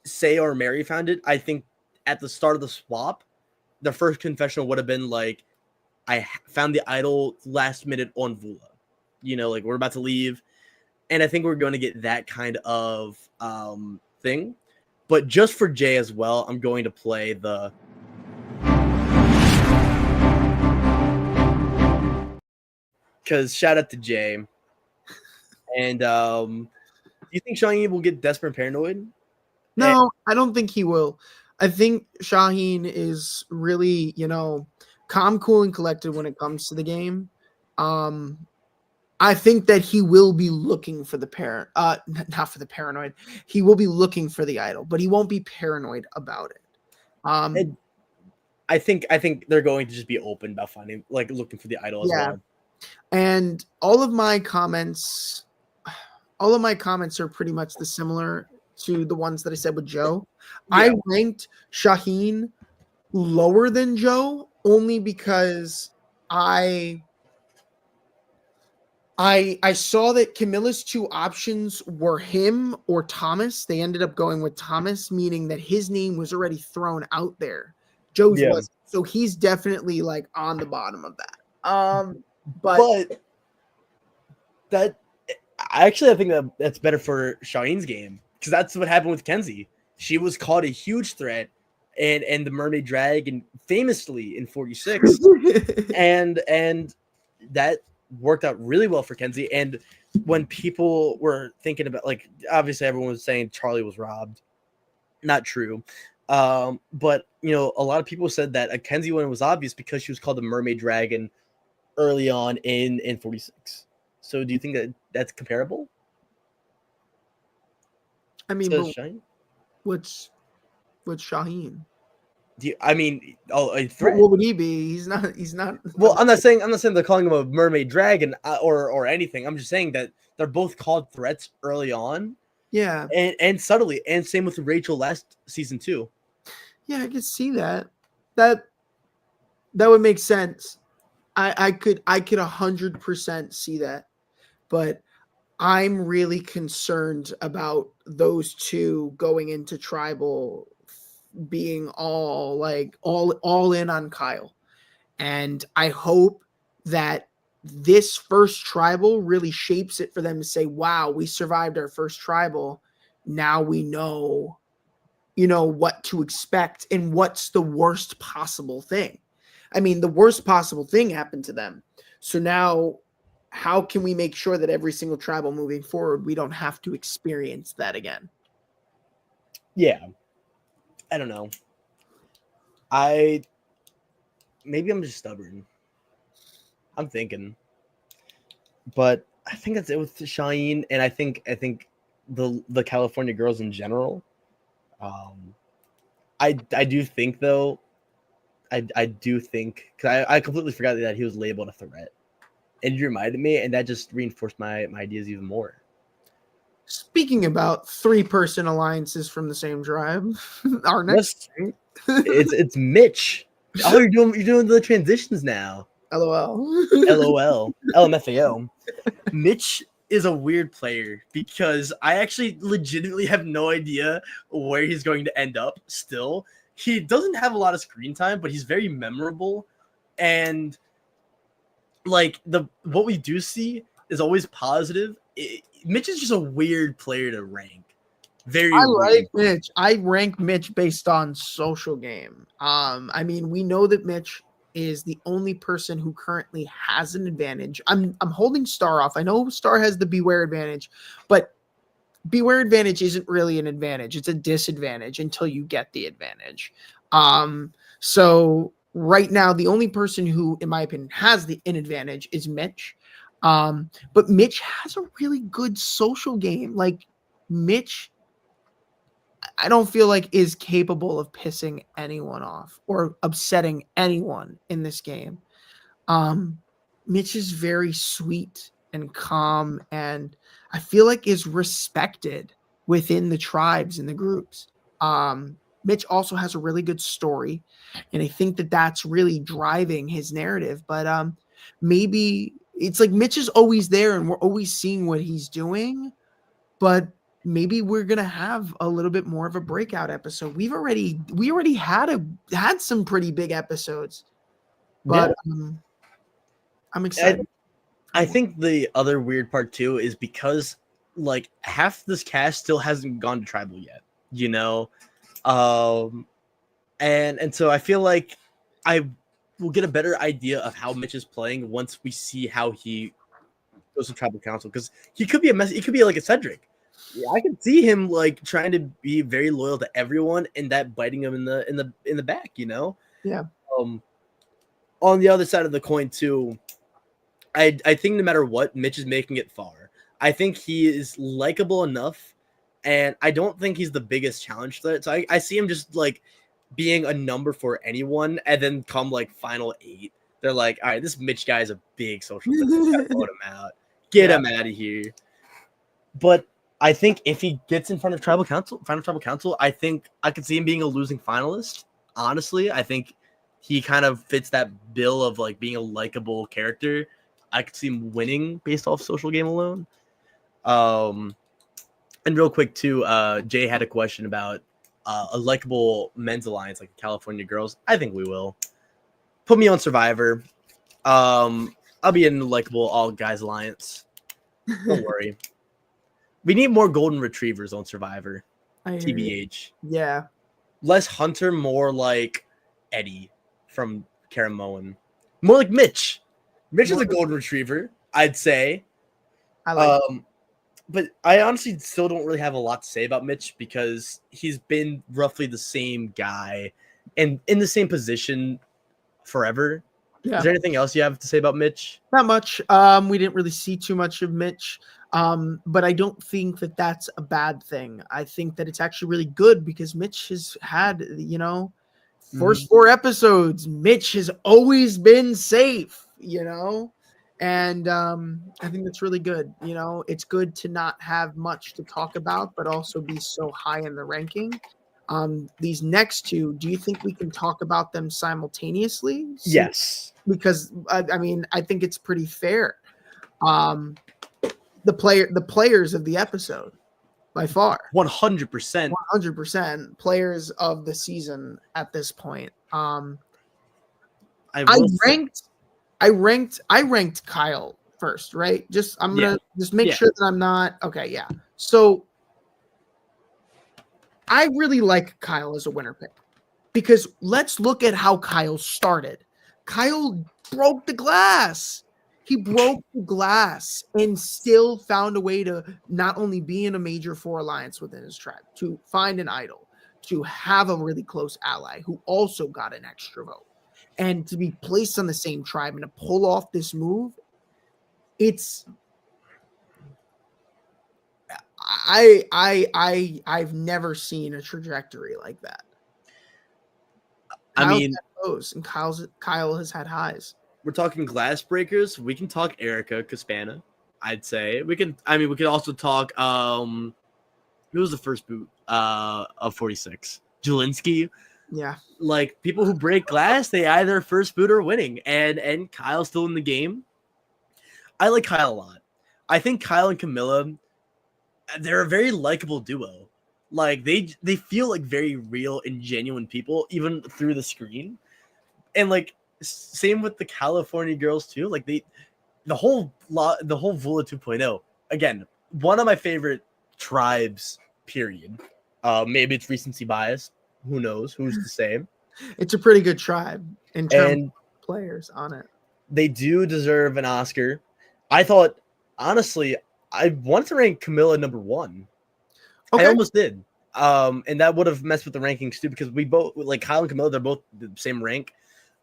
Say or Mary found it, I think at the start of the swap, the first confessional would have been like, I found the idol last minute on Vula. Like we're about to leave. And I think we're going to get that kind of thing. But just for Jay as well, I'm going to play the because shout out to Jay. And do you think Shaheen will get desperate and paranoid? No, I don't think he will. I think Shaheen is really, calm, cool, and collected when it comes to the game. I think that he will be looking for the not for the paranoid. He will be looking for the idol, but he won't be paranoid about it. I think they're going to just be open about looking for the idol as well. And all of my comments are pretty much the similar to the ones that I said with Joe. Yeah. I ranked Shaheen lower than Joe only because I saw that Camilla's two options were him or Thomas. They ended up going with Thomas, meaning that his name was already thrown out there. Joe's wasn't. So he's definitely like on the bottom of that. But that I think that's better for Shaheen's game, because that's what happened with Kenzie. She was called a huge threat and the Mermaid Dragon famously in 46 and that worked out really well for Kenzie. And when people were thinking about, obviously everyone was saying Charlie was robbed. Not true. But a lot of people said that a Kenzie one was obvious because she was called the Mermaid Dragon early on in 46. So do you think that that's comparable? I mean, what's Shaheen? A threat? What would he be? He's not. Well, I'm not saying they're calling him a mermaid dragon or anything. I'm just saying that they're both called threats early on. Yeah, and subtly, and same with Rachel last season too. Yeah, I could see that. That would make sense. I could 100% see that, but I'm really concerned about those two going into tribal being all in on Kyle. And I hope that this first tribal really shapes it for them to say, wow, we survived our first tribal. Now we know, what to expect and what's the worst possible thing. I mean, the worst possible thing happened to them. So now how can we make sure that every single tribal moving forward, we don't have to experience that again? Yeah. I don't know. Maybe I'm just stubborn. I'm thinking. But I think that's it with Shaheen, and I think the California girls in general. I do think though, I do think, because I completely forgot that he was labeled a threat, and you reminded me, and that just reinforced my ideas even more. Speaking about 3-person alliances from the same tribe, our next it's Mitch. Oh, you're doing the transitions now. LOL. LMFAO. Mitch is a weird player because I actually legitimately have no idea where he's going to end up still. He doesn't have a lot of screen time, but he's very memorable. And what we do see is always positive. Mitch is just a weird player to rank. I like Mitch. I rank Mitch based on social game. We know that Mitch is the only person who currently has an advantage. I'm holding Star off. I know Star has the Beware advantage, but Beware advantage isn't really an advantage. It's a disadvantage until you get the advantage. So right now, the only person who, in my opinion, has an advantage is Mitch. But Mitch has a really good social game. Mitch, I don't feel like is capable of pissing anyone off or upsetting anyone in this game. Mitch is very sweet and calm, and I feel like is respected within the tribes and the groups. Mitch also has a really good story, and I think that that's really driving his narrative. But maybe it's like Mitch is always there, and we're always seeing what he's doing, but maybe we're gonna have a little bit more of a breakout episode. We already had some pretty big episodes, but I'm excited. I think the other weird part too is because half this cast still hasn't gone to tribal yet, and so I feel like we'll get a better idea of how Mitch is playing once we see how he goes to tribal council, because he could be a mess. He could be like a Cedric. Yeah, I could see him like trying to be very loyal to everyone and that biting him in the back, you know? Yeah. On the other side of the coin too, I think no matter what, Mitch is making it far. I think he is likable enough, and I don't think he's the biggest challenge threat. So I see him just like being a number for anyone, and then come like final 8, they're like, all right, this Mitch guy is a big social threat. Vote him out. Get him out of here. But I think if he gets in front of final tribal council, I think I could see him being a losing finalist. Honestly, I think he kind of fits that bill of like being a likable character. I could see him winning based off social game alone. And real quick too, Jay had a question about a likable men's alliance like California Girls. I think we will. Put me on Survivor. I'll be in a likable all guys alliance. Don't worry. We need more golden retrievers on Survivor. TBH. Yeah. Less Hunter, more like Eddie from Karamoan. More like Mitch. Mitch is a golden retriever, I'd say. I like but I honestly still don't really have a lot to say about Mitch because he's been roughly the same guy and in the same position forever. Yeah. Is there anything else you have to say about Mitch? Not much. We didn't really see too much of Mitch. But I don't think that that's a bad thing. I think that it's actually really good because Mitch has had, first 4 episodes, Mitch has always been safe, and I think that's really good. It's good to not have much to talk about, but also be so high in the ranking. These next 2, do you think we can talk about them simultaneously? Yes. Because I think it's pretty fair. The players of the episode, by far, 100%, 100% players of the season at this point. I ranked Kyle first, right? I'm gonna make sure that I'm not okay. Yeah. So I really like Kyle as a winner pick because let's look at how Kyle started. Kyle broke the glass. He broke the glass and still found a way to not only be in a major 4 alliance within his tribe, to find an idol, to have a really close ally who also got an extra vote, and to be placed on the same tribe and to pull off this move. I've never seen a trajectory like that. Kyle has had highs. We're talking glass breakers. We can talk Erica Caspana, I'd say. We could also talk who was the first boot of 46? Jelinski. Yeah. Like people who break glass, they either first boot or winning. And Kyle's still in the game. I like Kyle a lot. I think Kyle and Camilla, they're a very likable duo. Like they feel like very real and genuine people, even through the screen. And like same with the California Girls too. Like the whole Vula 2.0. Again, one of my favorite tribes. Period. Maybe it's recency bias. Who knows? Who's to say? It's a pretty good tribe in terms of players on it. They do deserve an Oscar. I thought, honestly, I wanted to rank Camilla number 1. Okay. I almost did. And that would have messed with the rankings too because we both like Kyle and Camilla. They're both the same rank.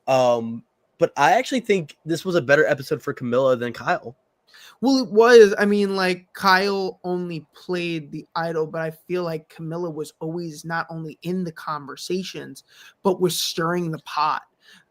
But I actually think this was a better episode for Camilla than Kyle. Well, it was. Kyle only played the idol, but I feel like Camilla was always not only in the conversations, but was stirring the pot.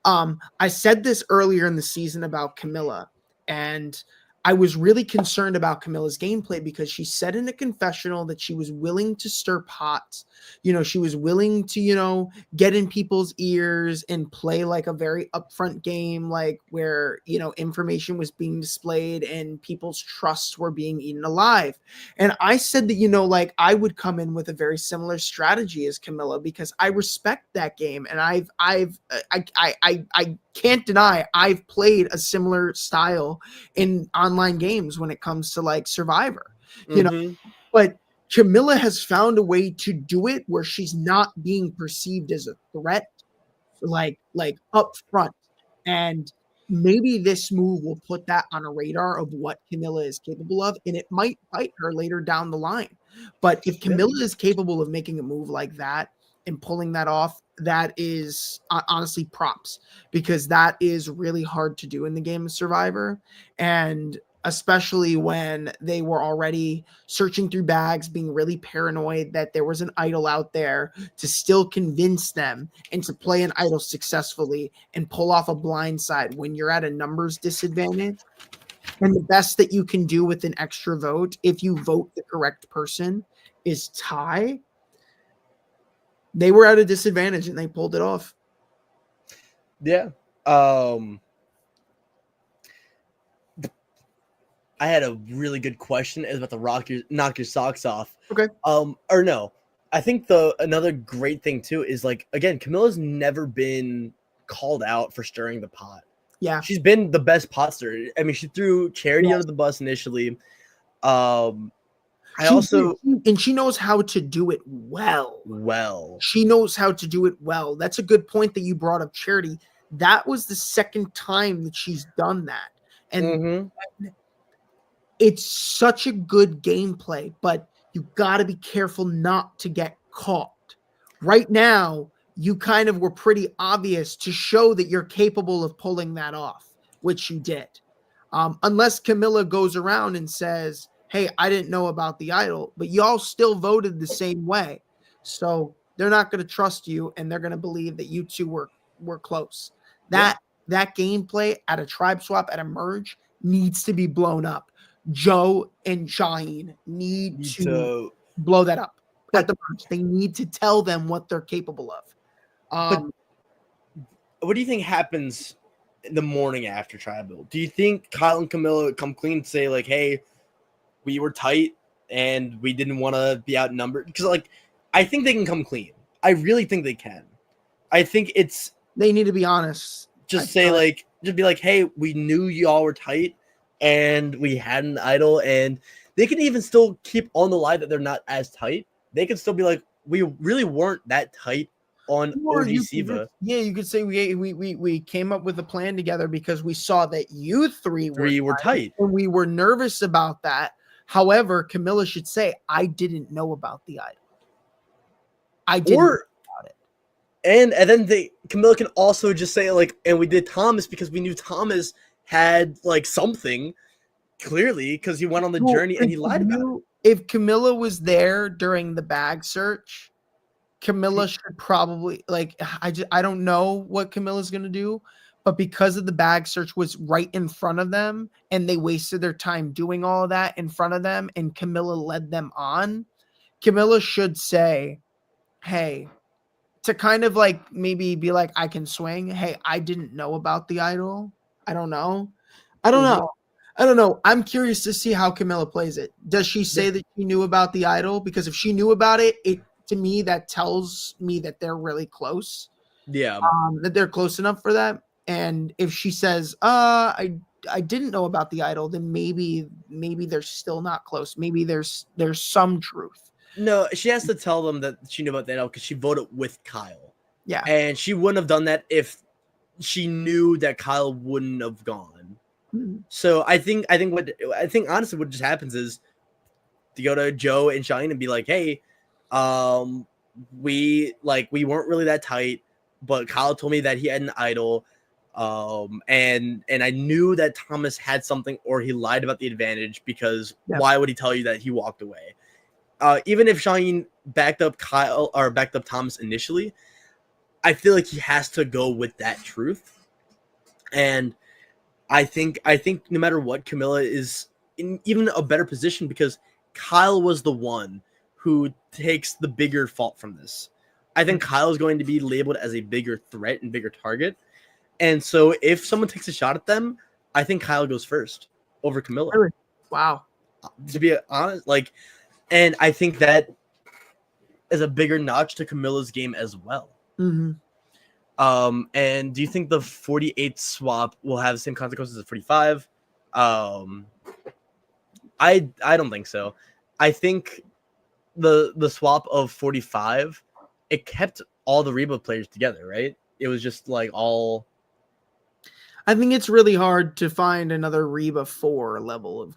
I said this earlier in the season about Camilla, and I was really concerned about Camilla's gameplay because she said in a confessional that she was willing to stir pots. She was willing to, get in people's ears and play like a very upfront game, like where, information was being displayed and people's trusts were being eaten alive. And I said that, I would come in with a very similar strategy as Camilla because I respect that game. And I can't deny I've played a similar style in online games when it comes to like Survivor, but Camilla has found a way to do it where she's not being perceived as a threat, like up front. And maybe this move will put that on a radar of what Camilla is capable of, and it might bite her later down the line. But if Camilla is capable of making a move like that and pulling that off, that is honestly props, because that is really hard to do in the game of Survivor. And especially when they were already searching through bags, being really paranoid that there was an idol out there, to still convince them and to play an idol successfully and pull off a blind side when you're at a numbers disadvantage. And the best that you can do with an extra vote, if you vote the correct person, is tie. They were at a disadvantage and they pulled it off. Yeah. I had a really good question. It was about the knock your socks off. Okay. Or no. I think another great thing too is, like, again, Camilla's never been called out for stirring the pot. Yeah. She's been the best pot stirrer. I mean, she threw Charity under the bus initially. She knows how to do it well. She knows how to do it well. That's a good point that you brought up, Charity. That was the second time that she's done that. And it's such a good gameplay, but you got to be careful not to get caught. Right now, you kind of were pretty obvious to show that you're capable of pulling that off, which you did. Unless Camilla goes around and says, hey, I didn't know about the idol, but y'all still voted the same way. So they're not going to trust you, and they're going to believe that you two were close. That gameplay at a tribe swap, at a merge, needs to be blown up. Joe and Shaheen need to blow that up at the merge. They need to tell them what they're capable of. But what do you think happens in the morning after tribal? Do you think Kyle and Camilla come clean and say, like, hey, we were tight and we didn't want to be outnumbered? Because, like, I think they can come clean. I really think they can. I think they need to be honest. Just be like, hey, we knew y'all were tight and we had an idol, and they can even still keep on the line that they're not as tight. They can still be like, we really weren't that tight on OG Siva. You could say we came up with a plan together because we saw that you three were tight, and we were nervous about that. However, Camilla should say, I didn't know about the idol. I didn't know about it. And then Camilla can also just say, like, and we did Thomas because we knew Thomas had, like, something, clearly, because he went on the journey and he lied about it. If Camilla was there during the bag search, Camilla should probably, like, I don't know what Camilla's going to do, but because of the bag search was right in front of them and they wasted their time doing all of that in front of them and Camilla led them on, Camilla should say, hey, to kind of, like, maybe be like, I can swing. Hey, I didn't know about the idol. I don't know. I'm curious to see how Camilla plays it. Does she say that she knew about the idol? Because if she knew about it, to me, that tells me that they're really close. Yeah. That they're close enough for that. And if she says, I didn't know about the idol, then maybe they're still not close. Maybe there's some truth. No, she has to tell them that she knew about the idol because she voted with Kyle. Yeah. And she wouldn't have done that if she knew that Kyle wouldn't have gone. Mm-hmm. So I think honestly what just happens is to go to Joe and Shaheen and be like, hey, we weren't really that tight, but Kyle told me that he had an idol, and I knew that Thomas had something, or he lied about the advantage, because why would he tell you that he walked away? Even if Shaheen backed up Kyle or backed up Thomas initially, I feel like he has to go with that truth. And I think no matter what, Camilla is in even a better position because Kyle was the one who takes the bigger fault from this. I think Kyle is going to be labeled as a bigger threat and bigger target. And so if someone takes a shot at them, I think Kyle goes first over Camilla. Really? Wow. To be honest, and I think that is a bigger notch to Camilla's game as well. Mm-hmm. And do you think the 48 swap will have the same consequences as 45? I don't think so. I think the swap of 45, it kept all the Reba players together, right? It was just like all. I think it's really hard to find another Reba 4 level of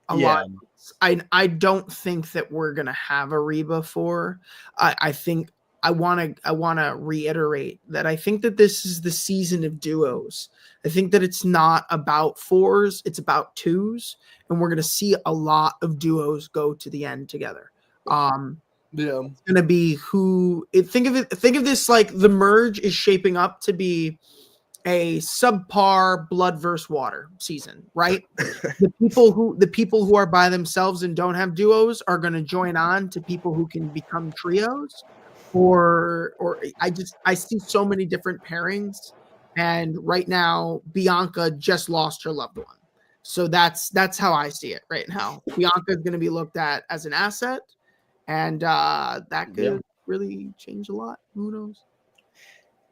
alliance. I don't think that we're gonna have a Reba 4. I think I wanna reiterate that I think that this is the season of duos. I think that it's not about 4s, it's about 2s, and we're gonna see a lot of duos go to the end together. It's gonna be think of this like the merge is shaping up to be a subpar blood versus water season, right? the people who are by themselves and don't have duos are going to join on to people who can become trios, or I see so many different pairings, and right now Bianca just lost her loved one, so that's how I see it right now. Bianca is going to be looked at as an asset, and that could really change a lot. Who knows?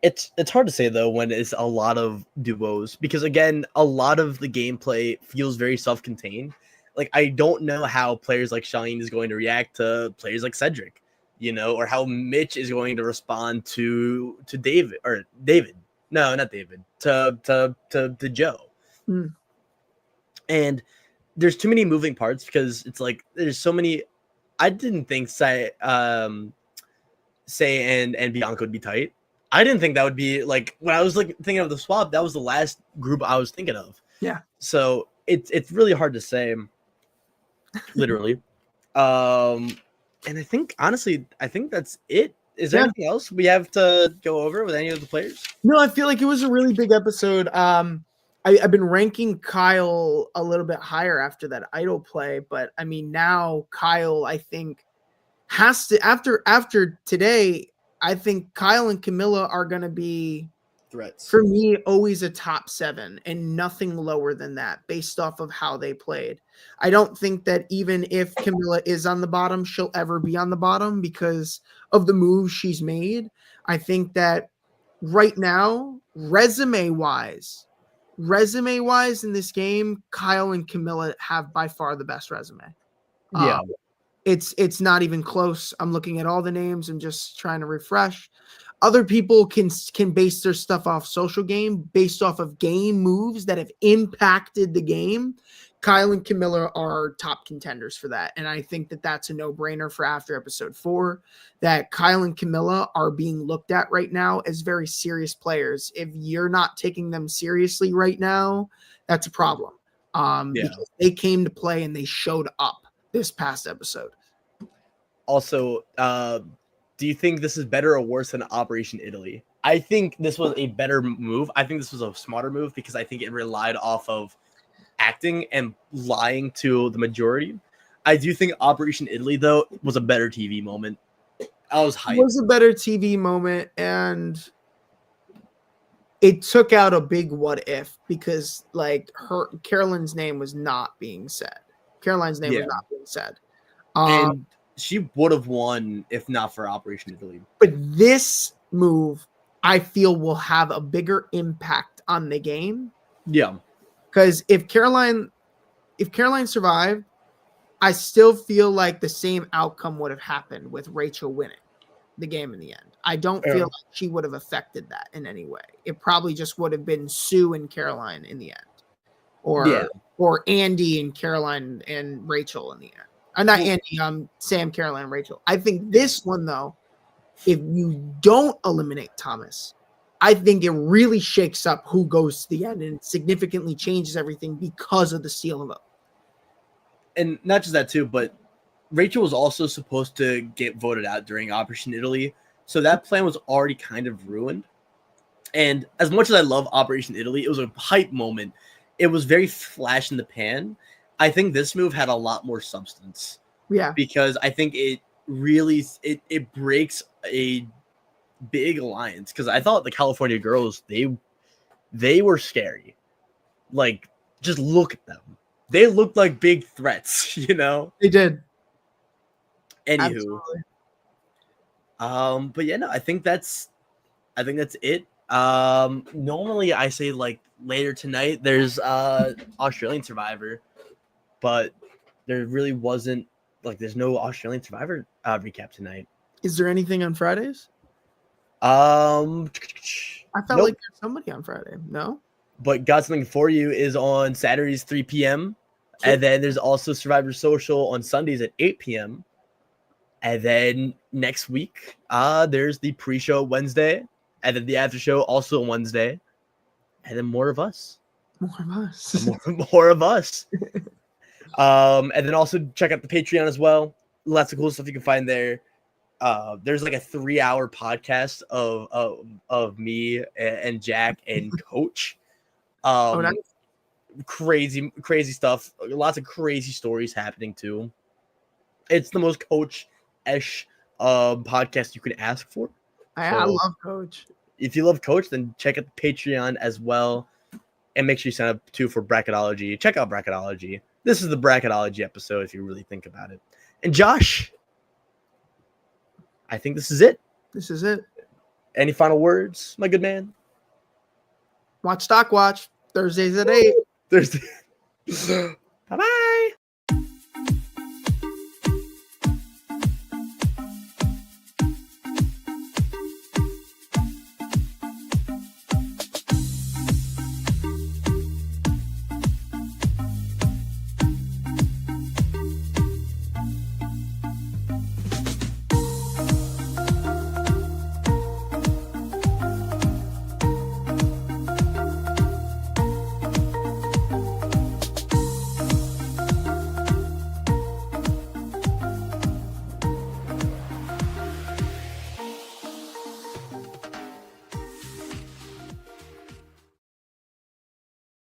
It's hard to say though when it's a lot of duos, because again, a lot of the gameplay feels very self-contained. Like I don't know how players like Shine is going to react to players like Cedric, or how Mitch is going to respond to David or David. No, not David. To Joe. And there's too many moving parts because it's like there's so many. I didn't think Say and Bianca would be tight. I didn't think that would be like when I was like thinking of the swap. That was the last group I was thinking of. Yeah. So it's really hard to say, literally. And I think honestly, that's it. Is there anything else we have to go over with any of the players? No, I feel like it was a really big episode. I've been ranking Kyle a little bit higher after that idol play, but I mean now Kyle I think has to after today. I think Kyle and Camilla are going to be threats for me, always a top 7 and nothing lower than that based off of how they played. I don't think that even if Camilla is on the bottom, she'll ever be on the bottom because of the moves she's made. I think that right now, resume wise in this game, Kyle and Camilla have by far the best resume. It's not even close. I'm looking at all the names and just trying to refresh. Other people can base their stuff off social game based off of game moves that have impacted the game. Kyle and Camilla are top contenders for that. And I think that that's a no-brainer for after episode 4, that Kyle and Camilla are being looked at right now as very serious players. If you're not taking them seriously right now, that's a problem. Because they came to play and they showed up this past episode. Also, do you think this is better or worse than Operation Italy? I think this was a better move. I think this was a smarter move because I think it relied off of acting and lying to the majority. I do think Operation Italy, though, was a better TV moment. I was hyped. It was a better TV moment, and it took out a big what if because Caroline's name was not being said. Caroline's name was not being said. And she would have won if not for Operation Italy. But this move, I feel, will have a bigger impact on the game. Yeah. Because if Caroline survived, I still feel like the same outcome would have happened with Rachel winning the game in the end. I don't feel like she would have affected that in any way. It probably just would have been Sue and Caroline in the end. Or Andy and Caroline and Rachel in the end. Not Andy, Sam, Caroline, and Rachel. I think this one, though, if you don't eliminate Thomas, I think it really shakes up who goes to the end and significantly changes everything because of the steal vote. And not just that, too, but Rachel was also supposed to get voted out during Operation Italy. So that plan was already kind of ruined. And as much as I love Operation Italy, it was a hype moment. It was very flash in the pan. I think this move had a lot more substance. Yeah. Because I think it really it breaks a big alliance. Because I thought the California girls, they were scary. Like, just look at them. They looked like big threats, They did. Anywho. Absolutely. But yeah, no, I think that's it. Normally I say like later tonight there's Australian Survivor, but there really wasn't, like, there's no Australian Survivor recap tonight. Is there anything on Fridays? I felt like there's somebody on Friday. No? But Got Something For You is on Saturdays 3 p.m. And then there's also Survivor Social on Sundays at 8 p.m. And then next week, there's the pre-show Wednesday, and then the after show also on Wednesday, and then more of us. More of us. And then also check out the Patreon as well. Lots of cool stuff you can find there. There's like a 3-hour podcast of me and Jack and Coach. Nice. Crazy stuff. Lots of crazy stories happening too. It's the most Coach-ish podcast you can ask for. I love Coach. If you love Coach, then check out the Patreon as well, and make sure you sign up too for Bracketology. Check out Bracketology. This is the Bracketology episode if you really think about it. And Josh, I think this is it. This is it. Any final words, my good man? Watch StockWatch Thursdays at 8. Thursday. Bye-bye.